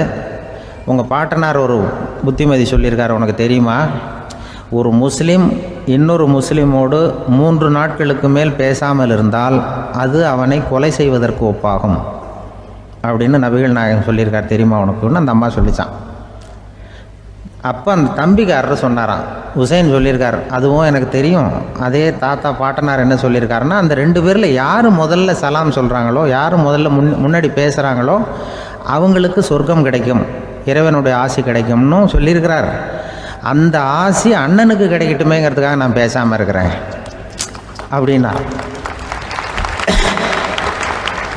உங்கள் பாட்டனார் ஒரு புத்திமதி சொல்லியிருக்காரு, உனக்கு தெரியுமா, ஒரு முஸ்லீம் இன்னொரு முஸ்லீமோடு 3 நாட்களுக்கு மேல் பேசாமல் இருந்தால் அது அவனை கொலை செய்வதற்கு ஒப்பாகும் அப்படின்னு நபிகள் நாயகம் சொல்லியிருக்கார், தெரியுமா உனக்குன்னு அந்த அம்மா சொல்லிச்சான். அப்போ அந்த தம்பிக்காரர் சொன்னாராம், ஹுசைன் சொல்லியிருக்கார், அதுவும் எனக்கு தெரியும். அதே தாத்தா பாட்டனார் என்ன சொல்லியிருக்காருன்னா, அந்த 2 பேரில் யார் முதல்ல சலாம் சொல்கிறாங்களோ, யார் முதல்ல முன்னாடி பேசுகிறாங்களோ அவங்களுக்கு சொர்க்கம் கிடைக்கும், இறைவனுடைய ஆசி கிடைக்கும்னு சொல்லியிருக்கிறார். அந்த ஆசி அண்ணனுக்கு கிடைக்கட்டுமேங்கிறதுக்காக நான் பேசாமல் இருக்கிறேன் அப்படின்னா.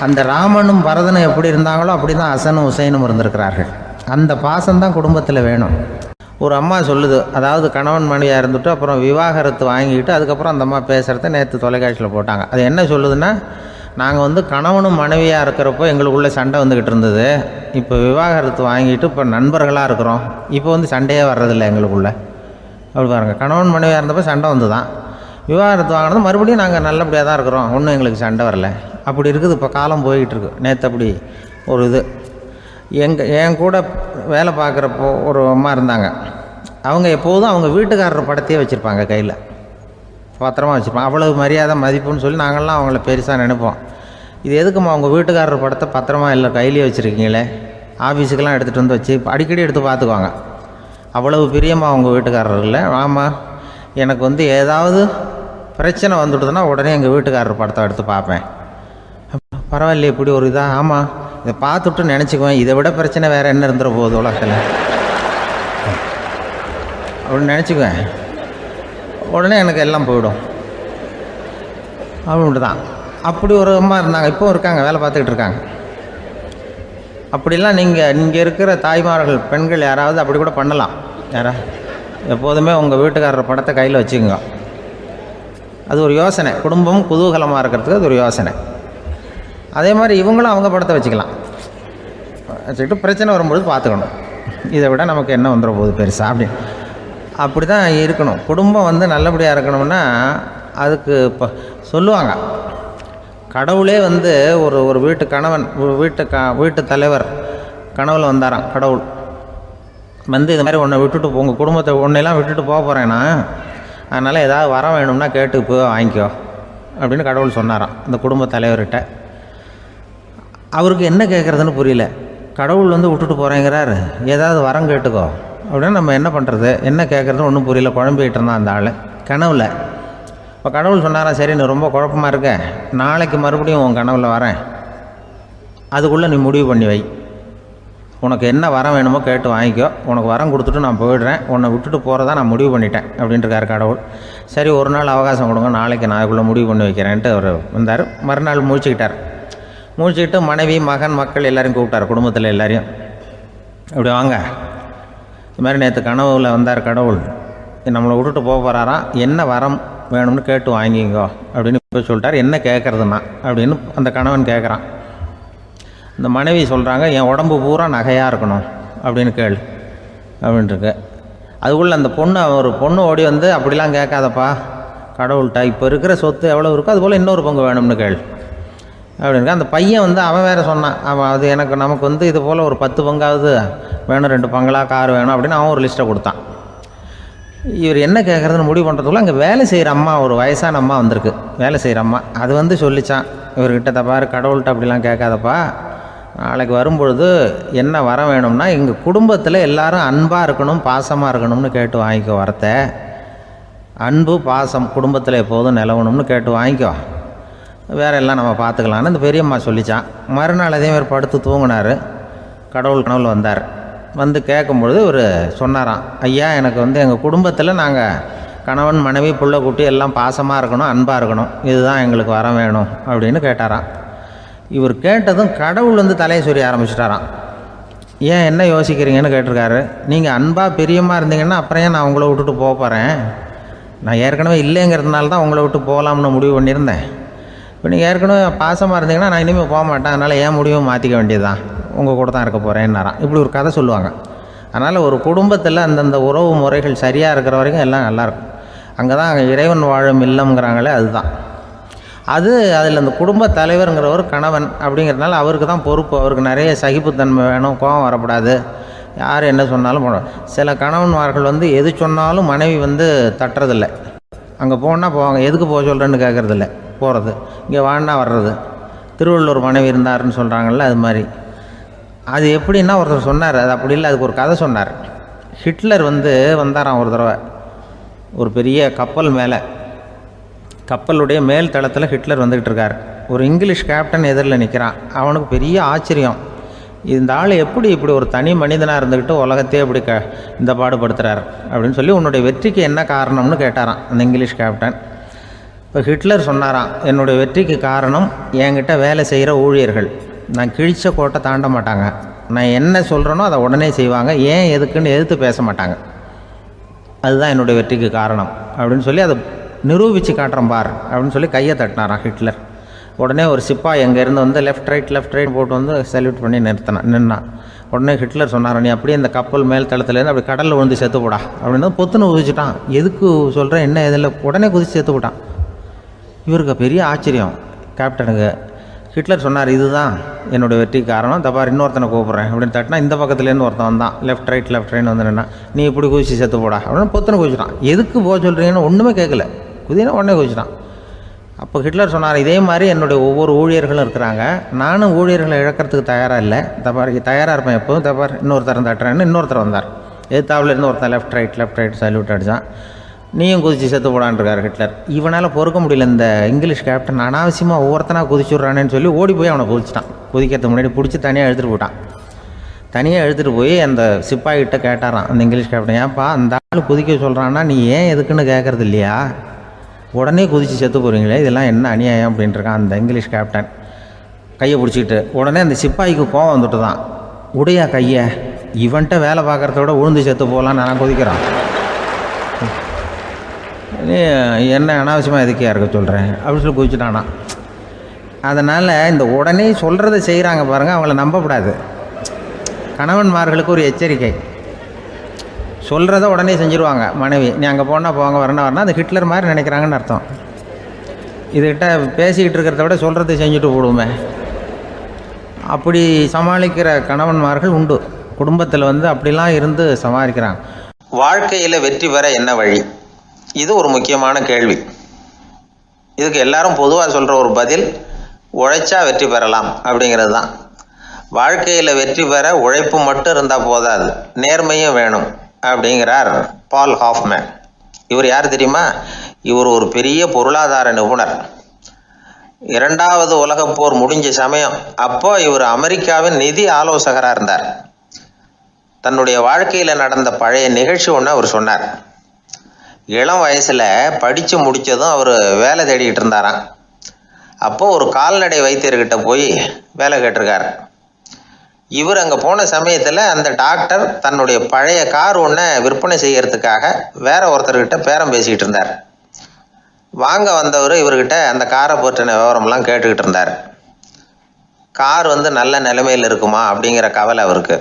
அந்த ராமனும் பரதனும் எப்படி இருந்தாங்களோ அப்படி தான் ஹசனும் ஹுசைனும் இருந்திருக்கிறார்கள். அந்த பாசம்தான் குடும்பத்தில் வேணும். ஒரு அம்மா சொல்லுது, அதாவது கணவன் மனைவியாக இருந்துட்டு அப்புறம் விவாகரத்து வாங்கிட்டு அதுக்கப்புறம் அந்த அம்மா பேசுகிறத நேற்று தொலைக்காட்சியில் போட்டாங்க. அது என்ன சொல்லுதுன்னா, நாங்கள் கணவனும் மனைவியாக இருக்கிறப்போ எங்களுக்குள்ளே சண்டை வந்துக்கிட்டு இருந்தது, இப்போ விவாகரத்து வாங்கிட்டு இப்போ நண்பர்களாக இருக்கிறோம், இப்போ சண்டையே வர்றதில்லை எங்களுக்குள்ளே. அப்படி பாருங்கள், கணவன் மனைவியாக இருந்தப்போ சண்டை வந்து தான், விவாகரத்து வாங்கினது மறுபடியும் நாங்கள் நல்லபடியாக தான் இருக்கிறோம், ஒன்றும் எங்களுக்கு சண்டை வரல. அப்படி இருக்குது இப்போ காலம் போய்கிட்டுருக்கு. நேற்று அப்படி ஒரு இது என் கூட வேலை பார்க்குறப்போ ஒரு அம்மா இருந்தாங்க. அவங்க எப்போதும் அவங்க வீட்டுக்காரர் படத்தையே வச்சுருப்பாங்க, கையில் பத்திரமா வச்சுருப்பாங்க. அவ்வளவு மரியாதை மதிப்புன்னு சொல்லி நாங்கள்லாம் அவங்கள பெருசாக நினைப்போம். இது எதுக்குமா அவங்க வீட்டுக்காரர் படத்தை பத்திரமா இல்லை கையிலே வச்சுருக்கீங்களே, ஆஃபீஸுக்கெல்லாம் எடுத்துகிட்டு வச்சு அடிக்கடி எடுத்து பார்த்துக்குவாங்க. அவ்வளவு பிரியமாக அவங்க வீட்டுக்காரர் இல்லை. ஆமாம், எனக்கு ஏதாவது பிரச்சனை வந்துவிடுதுன்னா உடனே எங்கள் வீட்டுக்காரர் படத்தை எடுத்து பார்ப்பேன். பரவாயில்ல, இப்படி ஒரு இதாக, ஆமாம் இதை பார்த்துட்டு நினச்சிக்குவேன், இதை விட பிரச்சனை வேறு என்ன இருந்துட போகுது உலகத்தில் அப்படின்னு நினச்சிக்குவேன். உடனே எனக்கு எல்லாம் போயிடும் அப்படின்ட்டு தான். அப்படி ஒரு அம்மா இருந்தாங்க, இப்போ இருக்காங்க, வேலை பார்த்துக்கிட்டு இருக்காங்க. அப்படிலாம் இங்கே இருக்கிற தாய்மார்கள் பெண்கள் யாராவது அப்படி கூட பண்ணலாம். எப்போதுமே உங்கள் வீட்டுக்காரர் படத்தை கையில் வச்சுக்கோங்க. அது ஒரு யோசனை, குடும்பம் குதூகலமாக இருக்கிறதுக்கு அது ஒரு யோசனை. அதே மாதிரி இவங்களும் அவங்க படத்தை வச்சுக்கலாம். வச்சுக்கிட்டு பிரச்சனை வரும்பொழுது பார்த்துக்கணும், இதை விட நமக்கு என்ன வந்துட போகுது பெருசா அப்படின்னு. அப்படி தான் இருக்கணும். குடும்பம் நல்லபடியாக இருக்கணும்னா அதுக்கு இப்போ சொல்லுவாங்க, கடவுளே ஒரு வீட்டு கணவன் வீட்டு தலைவர் கனவுல வந்தாராம். கடவுள் இது மாதிரி உன்னை விட்டுட்டு உங்கள் குடும்பத்தை உன்னையெல்லாம் விட்டுட்டு போக போகிறேன்னா, அதனால் ஏதாவது வரம் வேணும்னா கேட்டு போய் வாங்கிக்கோ அப்படின்னு கடவுள் சொன்னாராம் அந்த குடும்ப தலைவர்கிட்ட. அவருக்கு என்ன கேட்குறதுன்னு புரியல. கடவுள் விட்டுட்டு போகிறேங்கிறாரு, ஏதாவது வரம் கேட்டுக்கோ அப்படின்னு. நம்ம என்ன பண்ணுறது, என்ன கேட்குறதுன்னு ஒன்றும் புரியல, குழம்பிக்கிட்டு இருந்தான் அந்த ஆள் கனவில். இப்போ கடவுள் சொன்னாராம், சரி நீ ரொம்ப குழப்பமாக இருக்க, நாளைக்கு மறுபடியும் உன் கனவில் வரேன், அதுக்குள்ளே நீ முடிவு பண்ணி வை, உனக்கு என்ன வரம் வேணுமோ கேட்டு வாங்கிக்கோ, உனக்கு வரம் கொடுத்துட்டு நான் போயிடுறேன், உன்னை விட்டுட்டு போகிறதா நான் முடிவு பண்ணிட்டேன் அப்படின்ட்டுருக்காரு கடவுள். சரி ஒரு நாள் அவகாசம் கொடுங்க, நாளைக்கு நான் அதுக்குள்ளே முடிவு பண்ணி வைக்கிறேன்ட்டு அவர் வந்தார். மறுநாள் முழிச்சுக்கிட்டு மனைவி மகன் மக்கள் எல்லோரையும் கூப்பிட்டார், குடும்பத்தில் எல்லாரையும். அப்படி வாங்க, இது மாதிரி நேற்று கனவுல வந்தார் கடவுள், நம்மளை விட்டுட்டு போக போகிறாராம், என்ன வரம் வேணும்னு கேட்டு வாங்கிங்கோ அப்படின்னு போய் சொல்லிட்டார். என்ன கேட்குறதுன்னா அப்படின்னு அந்த கணவன் கேட்குறான். இந்த மனைவி சொல்கிறாங்க, என் உடம்பு பூரா நகையாக இருக்கணும் அப்படின்னு கேளு அப்படின்ட்டுருக்கு. அதுக்குள்ளே அந்த ஒரு பொண்ணு ஓடி அப்படிலாம் கேட்காதப்பா கடவுள்கிட்ட, இப்போ இருக்கிற சொத்து எவ்வளோ இருக்கோ அதுபோல் இன்னொரு பங்கு வேணும்னு கேளு அப்படின்னு. அந்த பையன் அவன் வேறு சொன்னான், அவன் அது நமக்கு இது போல் ஒரு 10 பங்காவது வேணும், 2 பங்களா கார் வேணும் அப்படின்னு அவன் ஒரு லிஸ்ட்டை கொடுத்தான். இவர் என்ன கேட்குறதுன்னு முடிவு பண்ணுறதுக்குள்ள அங்கே வேலை செய்கிற அம்மா, ஒரு வயசான அம்மா வந்திருக்கு, வேலை செய்கிற அம்மா. அது சொல்லிச்சான் இவர்கிட்ட, தப்பாரு கடவுள்கிட்ட அப்படிலாம் கேட்காதப்பா, நாளைக்கு வரும்பொழுது என்ன வர வேணும்னா எங்கள் குடும்பத்தில் எல்லாரும் அன்பாக இருக்கணும், பாசமாக இருக்கணும்னு கேட்டு வாங்கிக்கோ வரத்தை. அன்பு பாசம் குடும்பத்தில் எப்போதும் நிலவணும்னு கேட்டு வாங்கிக்கோ, வேற எல்லாம் நம்ம பார்த்துக்கலான்னு இந்த பெரியம்மா சொல்லிச்சான். மறுநாள் அதே மாதிரி படுத்து தூங்கினார். கடவுள் கனவுல வந்தார். கேட்கும்பொழுது இவர் சொன்னாராம், ஐயா எனக்கு எங்கள் குடும்பத்தில் நாங்கள் கணவன் மனைவி புள்ள குட்டி எல்லாம் பாசமாக இருக்கணும், அன்பாக இருக்கணும், இதுதான் எங்களுக்கு வர வேணும் அப்படின்னு கேட்டாராம். இவர் கேட்டதும் கடவுள் தலையை சொரிய ஆரம்பிச்சிட்டாராம். ஏன் என்ன யோசிக்கிறீங்கன்னு கேட்டிருக்காரு. நீங்கள் அன்பாக பிரியமாக இருந்தீங்கன்னா அப்புறம் ஏன் நான் உங்களை விட்டுட்டு போக போகிறேன், நான் ஏற்கனவே இல்லைங்கிறதுனால தான் உங்களை விட்டு போகலாம்னு முடிவு பண்ணியிருந்தேன். இப்போ நீங்கள் ஏற்கனவே பாசமாக இருந்தீங்கன்னா நான் இனிமேல் போக மாட்டேன், அதனால் ஏன் முடிவும் மாற்றிக்க வேண்டியது தான், உங்கள் கூட தான் இருக்க போகிறேன்னாராம். இப்படி ஒரு கதை சொல்லுவாங்க. அதனால் ஒரு குடும்பத்தில் அந்தந்த உறவு முறைகள் சரியாக இருக்கிற வரைக்கும் எல்லாம் நல்லாயிருக்கும். அங்கே தான் இறைவன் வாழும் இல்லம்ங்கிறாங்களே, அதுதான் அதில் அந்த குடும்ப தலைவருங்கிறவர் கணவன் அப்படிங்கிறதுனால அவருக்கு தான் பொறுப்பு. அவருக்கு நிறைய சகிப்புத்தன்மை வேணும், கோபம் வரக்கூடாது, யார் என்ன சொன்னாலும் போகணும். சில கணவன்மார்கள் எது சொன்னாலும் மனைவி தட்டுறதில்லை. அங்கே போனால் போவாங்க, எதுக்கு போக சொல்கிறேன்னு கேட்குறதில்ல, போகிறது, இங்கே வான்னா வர்றது. திருவள்ளுவர் மனைவி இருந்தாருன்னு சொல்கிறாங்கல்ல, அது மாதிரி. அது எப்படின்னா ஒருத்தர் சொன்னார், அது அப்படி இல்லை, அதுக்கு ஒரு கதை சொன்னார். ஹிட்லர் வந்தாராம் ஒரு தடவை, ஒரு பெரிய கப்பல் மேலே, கப்பலுடைய மேல் தளத்தில் ஹிட்லர் வந்துக்கிட்டு இருக்கார். ஒரு இங்கிலீஷ் கேப்டன் எதிரில் நிற்கிறான். அவனுக்கு பெரிய ஆச்சரியம், இந்த ஆள் எப்படி இப்படி ஒரு தனி மனிதனாக இருந்துக்கிட்டு உலகத்தையே இப்படி இந்த பாடுபடுத்துகிறார் அப்படின்னு சொல்லி, உன்னுடைய வெற்றிக்கு என்ன காரணம்னு கேட்டாரான் அந்த இங்கிலீஷ் கேப்டன். இப்போ ஹிட்லர் சொன்னாராம், என்னுடைய வெற்றிக்கு காரணம் என்கிட்ட வேலை செய்கிற ஊழியர்கள், நான் கிழிச்ச கோட்டை தாண்ட மாட்டாங்க, நான் என்ன சொல்கிறேனோ அதை உடனே செய்வாங்க, ஏன் எதுக்குன்னு எதிர்த்து பேச மாட்டாங்க, அதுதான் என்னுடைய வெற்றிக்கு காரணம் அப்படின்னு சொல்லி அதை நிரூபித்து காட்டுறேன் பார் அப்படின்னு சொல்லி கையை தட்டினாராம் ஹிட்லர். உடனே ஒரு சிப்பாய் அங்கேருந்து லெஃப்ட் ரைட் போட்டு சல்யூட் பண்ணி நின்னான். உடனே ஹிட்லர் சொன்னார், நீ அப்படியே இந்த கப்பல் மேல் தளத்துலேருந்து அப்படி கடலில் விழுந்து செத்து போடா அப்படின்னு பொத்துன்னு குதிச்சுட்டான். எதுக்கு சொல்கிறேன் என்ன இதில், உடனே குதிச்சு செத்து போட்டான். இவருக்கு பெரிய ஆச்சரியம் கேப்டனுக்கு. ஹிட்லர் சொன்னார், இதுதான் என்னுடைய வெற்றிக்கு காரணம், தப்பார் இன்னொருத்தனை கூப்பிட்றேன் அப்படின்னு தட்டினா இந்த பக்கத்துலேருந்து ஒருத்தன் வந்தான், லெஃப்ட் ரைட்னு நின்னா, நீ இப்படி குதிச்சு செத்து போடா அப்படின்னு பொத்துன்னு குதிச்சுட்டான். எதுக்கு போக சொல்கிறீங்கன்னு ஒன்றுமே கேட்கல, குதினா உடனே குதிச்சுட்டான். அப்போ ஹிட்லர் சொன்னார், இதே மாதிரி என்னுடைய ஒவ்வொரு ஊழியர்களும் இருக்கிறாங்க, நானும் ஊழியர்களை இழக்கிறதுக்கு தயாராக இல்லை, தப்பார் தயாராக இருப்பேன் எப்போதும், தப்பார் இன்னொருத்தரம் தட்டுறேன்னு இன்னொருத்தர் வந்தார். எதிர்த்தாவிலேருந்து ஒருத்தன் லெஃப்ட் ரைட் சல்யூட் அடித்தான். நீயும் குதிச்சு செத்து போடான்ருக்கார் ஹிட்லர். இவனால் பொறுக்க முடியல, இந்த இங்கிலீஷ் கேப்டன் அனாவசியமாக ஒவ்வொருத்தனாக குதிச்சுட்றானேன்னு சொல்லி ஓடி போய் அவனை குதிச்சிட்டான். குதிக்கிறதுக்கு முன்னாடி பிடிச்சி தனியாக எடுத்துகிட்டு போட்டான். தனியாக எடுத்துகிட்டு போய் அந்த சிப்பாய்கிட்ட கேட்டாரான் அந்த இங்கிலீஷ் கேப்டன், ஏன்ப்பா அந்த ஆள் குதிக்க சொல்கிறான்னா நீ ஏன் எதுக்குன்னு கேட்குறது இல்லையா, உடனே குதித்து செத்து போகிறீங்களே, இதெல்லாம் என்ன அநியாயம் அப்படின்ட்டுருக்கான் அந்த இங்கிலீஷ் கேப்டன் கையை பிடிச்சிக்கிட்டு. உடனே அந்த சிப்பாய்க்கு கோவம் வந்துட்டு தான், உடையா கையை, இவன்ட்ட வேலை பார்க்குறத விட உழுந்து செத்து போகலான்னு நான் கொதிக்கிறான். நீ என்ன அனாவசியமாக எதுக்கையாக இருக்க சொல்கிறேன் அப்படின்னு சொல்லி குதிச்சுட்டானா. அதனால் இந்த உடனே சொல்கிறத செய்கிறாங்க பாருங்கள், அவங்கள நம்பக்கூடாது. கணவன்மார்களுக்கு ஒரு எச்சரிக்கை. சொல்கிறத உடனே செஞ்சுருவாங்க மனைவி. நீ அங்கே போனால் போங்க, வரணும் அது ஹிட்லர் மாதிரி நினைக்கிறாங்கன்னு அர்த்தம். இதுகிட்ட பேசிக்கிட்டு இருக்கிறத விட சொல்கிறத செஞ்சுட்டு போடுவோமே. அப்படி சமாளிக்கிற கணவன்மார்கள் உண்டு. குடும்பத்தில் அப்படிலாம் இருந்து சமாளிக்கிறாங்க. வாழ்க்கையில் வெற்றி பெற என்ன வழி? இது ஒரு முக்கியமான கேள்வி. இதுக்கு எல்லாரும் பொதுவாக சொல்கிற ஒரு பதில், உழைச்சா வெற்றி பெறலாம் அப்படிங்கிறது தான். வாழ்க்கையில் வெற்றி பெற உழைப்பு மட்டும் இருந்தால் போதாது, நேர்மையும் வேணும் அப்படிங்கிறார் பால் ஹாஃப்மேன். இவர் யார் தெரியுமா? இவர் ஒரு பெரிய பொருளாதார நிபுணர். 2வது உலகப் போர் முடிஞ்ச சமயம் அப்போ இவர் அமெரிக்காவின் நிதி ஆலோசகராக இருந்தார். தன்னுடைய வாழ்க்கையில் நடந்த பழைய நிகழ்ச்சி ஒன்று அவர் சொன்னார். இளம் வயசில் படித்து முடித்ததும் அவர் வேலை தேடிக்கிட்டு இருந்தாராம். அப்போது ஒரு கால்நடை வைத்தியர்கிட்ட போய் வேலை கேட்டிருக்கார். இவர் அங்கே போன சமயத்தில் அந்த டாக்டர் தன்னுடைய பழைய கார் ஒன்றை விற்பனை செய்யறதுக்காக வேற ஒருத்தர்கிட்ட பேரம் பேசிக்கிட்டு இருந்தார். வாங்க வந்தவர் இவர்கிட்ட அந்த காரை பற்றின விவரம்லாம் கேட்டுக்கிட்டு இருந்தார். கார் நல்ல நிலைமையில் இருக்குமா அப்படிங்கிற கவலை அவருக்கு.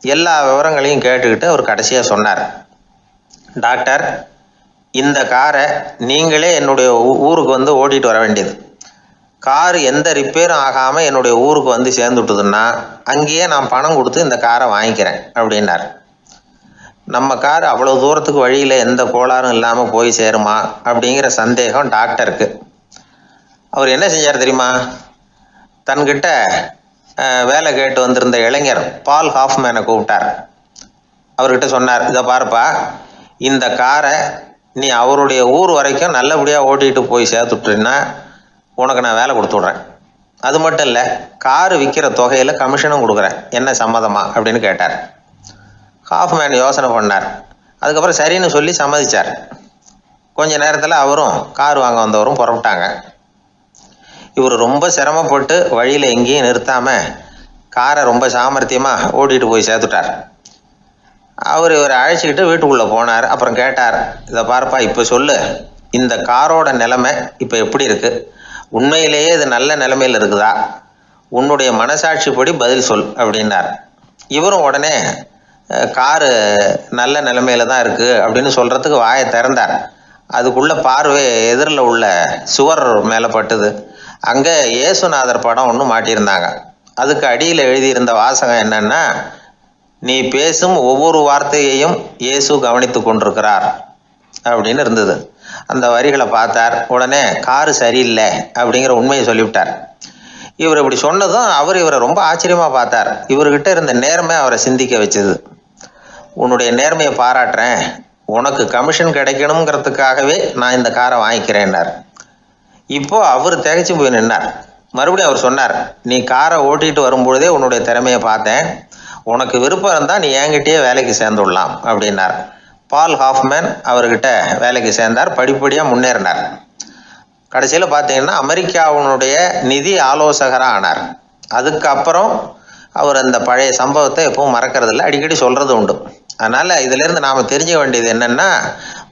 எல்லா விவரங்களையும் கேட்டுக்கிட்டு அவர் கடைசியாக சொன்னார், டாக்டர், இந்த காரை நீங்களே என்னுடைய ஊருக்கு ஓட்டிகிட்டு வர வேண்டியது. கார் எந்த ரிப்பேரும் ஆகாமல் என்னுடைய ஊருக்கு சேர்ந்துட்டுதுன்னா அங்கேயே நான் பணம் கொடுத்து இந்த காரை வாங்கிக்கிறேன் அப்படின்னார். நம்ம கார் அவ்வளோ தூரத்துக்கு வழியில் எந்த கோளாறும் இல்லாமல் போய் சேருமா அப்படிங்கிற சந்தேகம் டாக்டருக்கு. அவர் என்ன செஞ்சார் தெரியுமா? தன்கிட்ட வேலை கேட்டு வந்திருந்த இளைஞர் பால் ஹாஃப்மேனை கூப்பிட்டார். அவர்கிட்ட சொன்னார், இதை பாருப்பா, இந்த காரை நீ அவருடைய ஊர் வரைக்கும் நல்லபடியாக ஓட்டிகிட்டு போய் சேர்த்துட்டீன்னா உனக்கு நான் வேலை கொடுத்து விட்றேன். அது மட்டும் இல்லை, காரு விற்கிற தொகையில் கமிஷனும் கொடுக்குறேன், என்ன சம்மதமா அப்படின்னு கேட்டார். ஹாஃப்மேன் யோசனை பண்ணார். அதுக்கப்புறம் சரின்னு சொல்லி சம்மதிச்சார். கொஞ்ச நேரத்தில் அவரும் கார் வாங்க வந்தவரும் புறப்பட்டாங்க. இவர் ரொம்ப சிரமப்பட்டு வழியில் எங்கேயும் நிறுத்தாமல் காரை ரொம்ப சாமர்த்தியமாக ஓட்டிகிட்டு போய் சேர்த்துட்டார். இவரை அழைச்சிக்கிட்டு வீட்டுக்குள்ளே போனார். அப்புறம் கேட்டார், இதை பார்ப்பா, இப்போ சொல்லு, இந்த காரோட நிலைமை இப்போ எப்படி இருக்குது? உண்மையிலேயே இது நல்ல நிலைமையில் இருக்குதா? உன்னுடைய மனசாட்சிப்படி பதில் சொல் அப்படின்னார். இவரும் உடனே காரு நல்ல நிலைமையில தான் இருக்குது அப்படின்னு சொல்கிறதுக்கு வாயை திறந்தார். அதுக்குள்ளே பார்வை எதிரில் உள்ள சுவர் மேலே பட்டுது. அங்கே இயேசுநாதர் படம் ஒன்று மாட்டியிருந்தாங்க. அதுக்கு அடியில் எழுதியிருந்த வாசகம் என்னன்னா, நீ பேசும் ஒவ்வொரு வார்த்தையையும் இயேசு கவனித்து கொண்டிருக்கிறார் அப்படின்னு இருந்தது. அந்த வரிகளை பார்த்தார். உடனே காரு சரியில்லை அப்படிங்கிற உண்மையை சொல்லிவிட்டார். இவர் இப்படி சொன்னதும் இவரை ரொம்ப ஆச்சரியமாக பார்த்தார். இவர்கிட்ட இருந்த நேர்மை அவரை சிந்திக்க வச்சது. உன்னுடைய நேர்மையை பாராட்டுறேன், உனக்கு கமிஷன் கிடைக்கணுங்கிறதுக்காகவே நான் இந்த காரை வாங்கிக்கிறேன்னார். இப்போ அவர் திகைச்சு போய் நின்னார். மறுபடியும் அவர் சொன்னார், நீ காரை ஓட்டிகிட்டு வரும்பொழுதே உன்னுடைய திறமையை பார்த்தேன், உனக்கு விருப்பம் இருந்தால் நீ என்கிட்டயே வேலைக்கு சேர்ந்துடலாம் அப்படின்னார். பால் ஹாஃப்மேன் அவர்கிட்ட வேலைக்கு சேர்ந்தார். படிப்படியாக முன்னேறினார். கடைசியில் பார்த்தீங்கன்னா அமெரிக்காவினுடைய நிதி ஆலோசகராக ஆனார். அதுக்கப்புறம் அவர் அந்த பழைய சம்பவத்தை எப்பவும் மறக்கிறதில்ல, அடிக்கடி சொல்கிறது உண்டு. அதனால் இதிலேருந்து நாம் தெரிஞ்ச வேண்டியது என்னென்னா,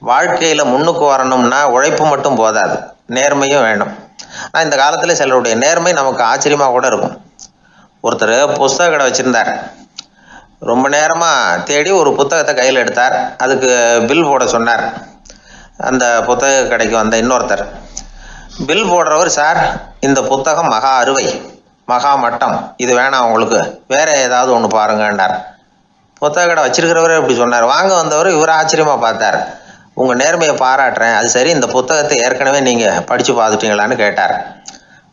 வாழ்க்கையில் முன்னுக்கு வரணும்னா உழைப்பு மட்டும் போதாது, நேர்மையும் வேணும். ஆனால் இந்த காலத்தில் சிலருடைய நேர்மை நமக்கு ஆச்சரியமாக கூட இருக்கும். ஒருத்தர் புஸ்தக கடை வச்சுருந்தார். ரொம்ப நேரமாக தேடி ஒரு புத்தகத்தை கையில் எடுத்தார். அதுக்கு பில் போட சொன்னார். அந்த புத்தக கடைக்கு வந்த இன்னொருத்தர் பில் போடுறவர், சார் இந்த புத்தகம் மகா அறுவை, மகா மட்டம், இது வேணாம் உங்களுக்கு, வேற ஏதாவது ஒன்று பாருங்கன்னார். புத்தக கடை வச்சிருக்கிறவரே இப்படி சொன்னார். வாங்க வந்தவர் இவர் ஆச்சரியமாக பார்த்தார். உங்கள் நேர்மையை பாராட்டுறேன், அது சரி, இந்த புத்தகத்தை ஏற்கனவே நீங்கள் படித்து பார்த்துட்டீங்களான்னு கேட்டார்.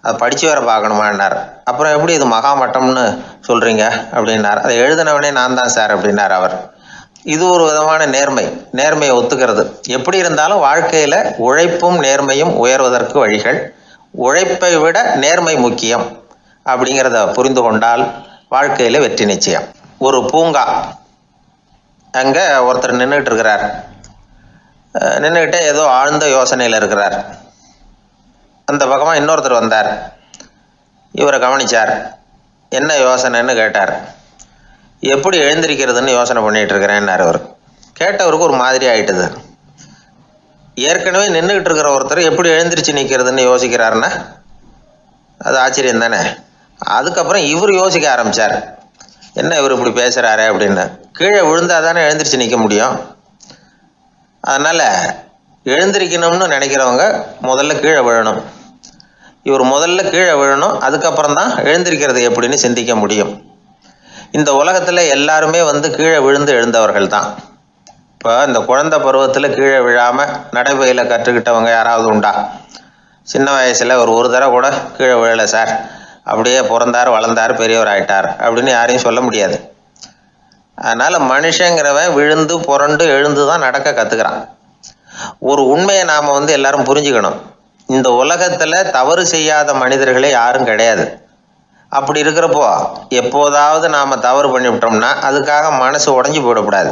அதை படித்து வேற பார்க்கணுமான்னார். அப்புறம் எப்படி இது மகாமட்டம்னு சொல்கிறீங்க அப்படின்னார். அதை எழுதினவனே நான் தான் சார் அப்படின்னார் அவர். இது ஒரு விதமான நேர்மை, நேர்மையை ஒத்துக்கிறது. எப்படி இருந்தாலும் வாழ்க்கையில் உழைப்பும் நேர்மையும் உயர்வதற்கு வழிகள். உழைப்பை விட நேர்மை முக்கியம் அப்படிங்கிறத புரிந்து கொண்டால் வாழ்க்கையில் வெற்றி நிச்சயம். ஒரு பூங்கா, அங்கே ஒருத்தர் நின்றுட்டு இருக்கிறார். நின்றுக்கிட்டே ஏதோ ஆழ்ந்த யோசனையில் இருக்கிறார். அந்த பக்கமாக இன்னொருத்தர் வந்தார். இவரை கவனித்தார். என்ன யோசனைன்னு கேட்டார். எப்படி எழுந்திருக்கிறதுன்னு யோசனை பண்ணிகிட்டு இருக்கிறேன்னாரு அவர். கேட்டவருக்கு ஒரு மாதிரி ஆயிட்டுது. ஏற்கனவே நின்றுக்கிட்டு இருக்கிற ஒருத்தர் எப்படி எழுந்திரிச்சு நிற்கிறதுன்னு யோசிக்கிறாருன்னா அது ஆச்சரியம் தானே. அதுக்கப்புறம் இவர் யோசிக்க ஆரம்பித்தார், என்ன இவர் இப்படி பேசுகிறாரு அப்படின்னு. கீழே விழுந்தால் தானே எழுந்திரிச்சு நிற்க முடியும். அதனால் எழுந்திரிக்கணும்னு நினைக்கிறவங்க முதல்ல கீழே விழணும். இவர் முதல்ல கீழே விழணும், அதுக்கப்புறம் தான் எழுந்திருக்கிறது எப்படின்னு சிந்திக்க முடியும். இந்த உலகத்தில் எல்லாருமே கீழே விழுந்து எழுந்தவர்கள் தான். இப்போ இந்த குழந்தை பருவத்தில் கீழே விழாமல் நடைபயில கற்றுக்கிட்டவங்க யாராவது உண்டா? சின்ன வயசில் ஒரு தடவை கூட கீழே விழலை சார், அப்படியே பிறந்தார் வளர்ந்தார் பெரியவர் ஆயிட்டார் அப்படின்னு யாரையும் சொல்ல முடியாது. அதனால் மனுஷங்கிறவன் விழுந்து புரண்டு எழுந்து தான் நடக்க கற்றுக்கிறான். ஒரு உண்மையை நாம் எல்லாரும் புரிஞ்சுக்கணும். இந்த உலகத்தில் தவறு செய்யாத மனிதர்களே யாரும் கிடையாது. அப்படி இருக்கிறப்போ எப்போதாவது நாம் தவறு பண்ணிவிட்டோம்னா அதுக்காக மனசு உடஞ்சி போயிடக்கூடாது,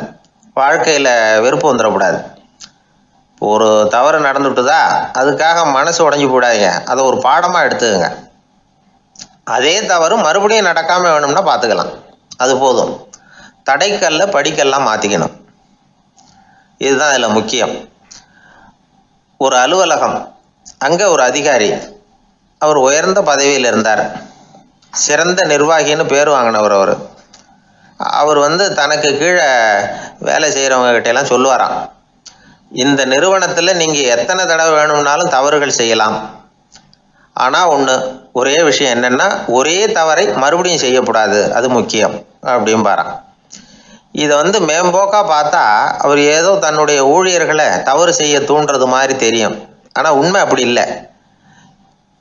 வாழ்க்கையில் வெறுப்பு வந்துடக்கூடாது. ஒரு தவறு நடந்துவிட்டுதா அதுக்காக மனசு உடஞ்சி போடாதீங்க, அதை ஒரு பாடமாக எடுத்துக்கங்க. அதே தவறு மறுபடியும் நடக்காமல் வேணும்னா பார்த்துக்கலாம், அது போதும். தடைக்கல்ல படிக்கல்லாம் மாற்றிக்கணும், இதுதான் இதில் முக்கியம். ஒரு அலுவலகம், அங்கே ஒரு அதிகாரி, அவர் உயர்ந்த பதவியில் இருந்தார், சிறந்த நிர்வாகின்னு பேர் வாங்கினவர். அவர் தனக்கு கீழே வேலை செய்கிறவங்க கிட்டெல்லாம் சொல்லுவாராம், இந்த நிறுவனத்தில் நீங்கள் எத்தனை தடவை வேணும்னாலும் தவறுகள் செய்யலாம், ஆனால் ஒரே விஷயம் என்னென்னா ஒரே தவறை மறுபடியும் செய்யக்கூடாது, அது முக்கியம் அப்படிம்பாராம். இதை மேம்போக்காக பார்த்தா அவர் ஏதோ தன்னுடைய ஊழியர்களை தவறு செய்ய தூண்டுறது மாதிரி தெரியும். ஆனால் உண்மை அப்படி இல்லை.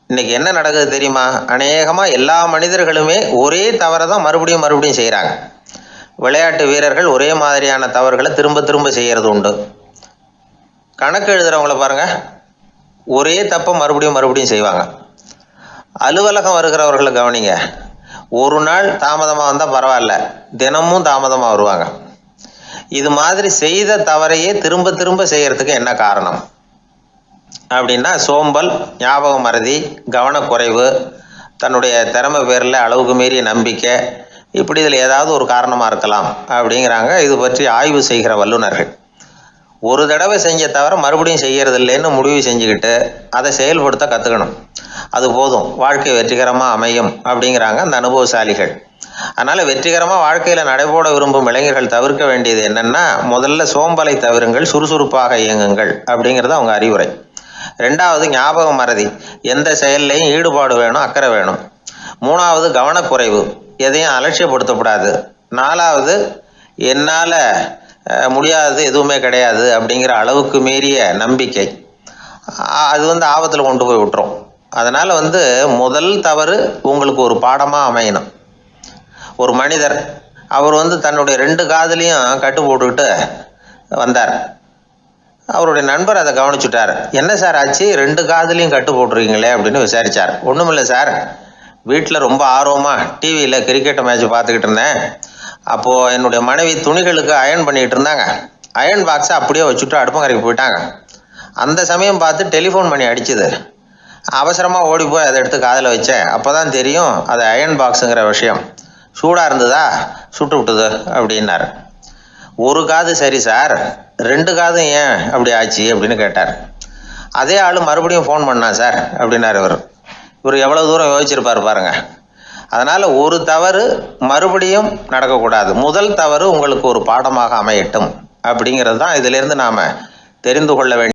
இன்னைக்கு என்ன நடக்குது தெரியுமா? அநேகமாக எல்லா மனிதர்களுமே ஒரே தவறை தான் மறுபடியும் செய்கிறாங்க. விளையாட்டு வீரர்கள் ஒரே மாதிரியான தவறுகளை திரும்ப திரும்ப செய்கிறது உண்டு. கணக்கு எழுதுகிறவங்கள பாருங்கள், ஒரே தப்பை மறுபடியும் செய்வாங்க. அலுவலகம் வருகிறவர்களை கவனிங்க, ஒரு நாள் தாமதமாக வந்தால் பரவாயில்ல, தினமும் தாமதமாக வருவாங்க. இது மாதிரி செய்த தவறையே திரும்ப திரும்ப செய்கிறதுக்கு என்ன காரணம் அப்படின்னா சோம்பல், ஞாபக மறதி, கவனக்குறைவு, தன்னுடைய திறமை பேரில் அளவுக்கு மீறிய நம்பிக்கை, இப்படி இதில் ஏதாவது ஒரு காரணமாக இருக்கலாம் அப்படிங்கிறாங்க இது பற்றி ஆய்வு செய்கிற வல்லுநர்கள். ஒரு தடவை செஞ்ச தவிர மறுபடியும் செய்கிறது இல்லைன்னு முடிவு செஞ்சுக்கிட்டு அதை செயல்படுத்த கற்றுக்கணும், அது போதும், வாழ்க்கை வெற்றிகரமாக அமையும் அப்படிங்கிறாங்க அந்த அனுபவசாலிகள். அதனால் வெற்றிகரமாக வாழ்க்கையில் நடைபோட விரும்பும் இளைஞர்கள் தவிர்க்க வேண்டியது என்னென்னா, முதல்ல சோம்பலை தவிருங்கள், சுறுசுறுப்பாக இயங்குங்கள் அப்படிங்கிறது அவங்க அறிவுரை. ரெண்டாவது ஞாபக மறதி, எந்த செயல்லையும் ஈடுபாடு வேணும், அக்கறை வேணும். மூணாவது கவனக்குறைவு, எதையும் அலட்சியப்படுத்தக்கூடாது. நாலாவது என்னால் முடியாதது எதுவுமே கிடையாது அப்படிங்கிற அளவுக்கு மீறிய நம்பிக்கை, அது ஆபத்தில் கொண்டு போய் விட்டுரும். அதனால் முதல் தவறு உங்களுக்கு ஒரு பாடமாக அமையணும். ஒரு மனிதர் அவர் தன்னுடைய 2 காதுலையும் கட்டு போட்டுக்கிட்டு வந்தார். அவருடைய நண்பர் அதை கவனிச்சுட்டார். என்ன சார் ஆச்சு, 2 காதுலையும் கட்டு போட்டுருக்கீங்களே அப்படின்னு விசாரித்தார். ஒன்றும் இல்லை சார், வீட்டில் ரொம்ப ஆர்வமாக டிவியில் கிரிக்கெட் மேட்ச் பார்த்துக்கிட்டு இருந்தேன். அப்போது என்னுடைய மனைவி துணிகளுக்கு அயர்ன் பண்ணிக்கிட்டு இருந்தாங்க. அயர்ன் பாக்ஸை அப்படியே வச்சுட்டு அடுப்பங்கரைக்கு போயிட்டாங்க. அந்த சமயம் பார்த்து டெலிஃபோன் பண்ணி அடிச்சுது. அவசரமாக ஓடி போய் அதை எடுத்து காதில் வச்சேன். அப்போ தான் தெரியும் அது அயர்ன் பாக்ஸுங்கிற விஷயம். சூடாக இருந்ததா, சுட்டு விட்டுது அப்படின்னார். ஒரு காது சரி சார், 2 காதும் ஏன் அப்படி ஆச்சு அப்படின்னு கேட்டார். அதே ஆள் மறுபடியும் ஃபோன் பண்ணா சார் அப்படின்னார் இவர். இவர் எவ்வளோ தூரம் யோசிச்சிருப்பார் பாருங்க. அதனால் ஒரு தவறு மறுபடியும் நடக்கக்கூடாது, முதல் தவறு உங்களுக்கு ஒரு பாடமாக அமையட்டும் அப்படிங்கிறது தான் இதிலிருந்து நாம் தெரிந்து கொள்ள வேண்டிய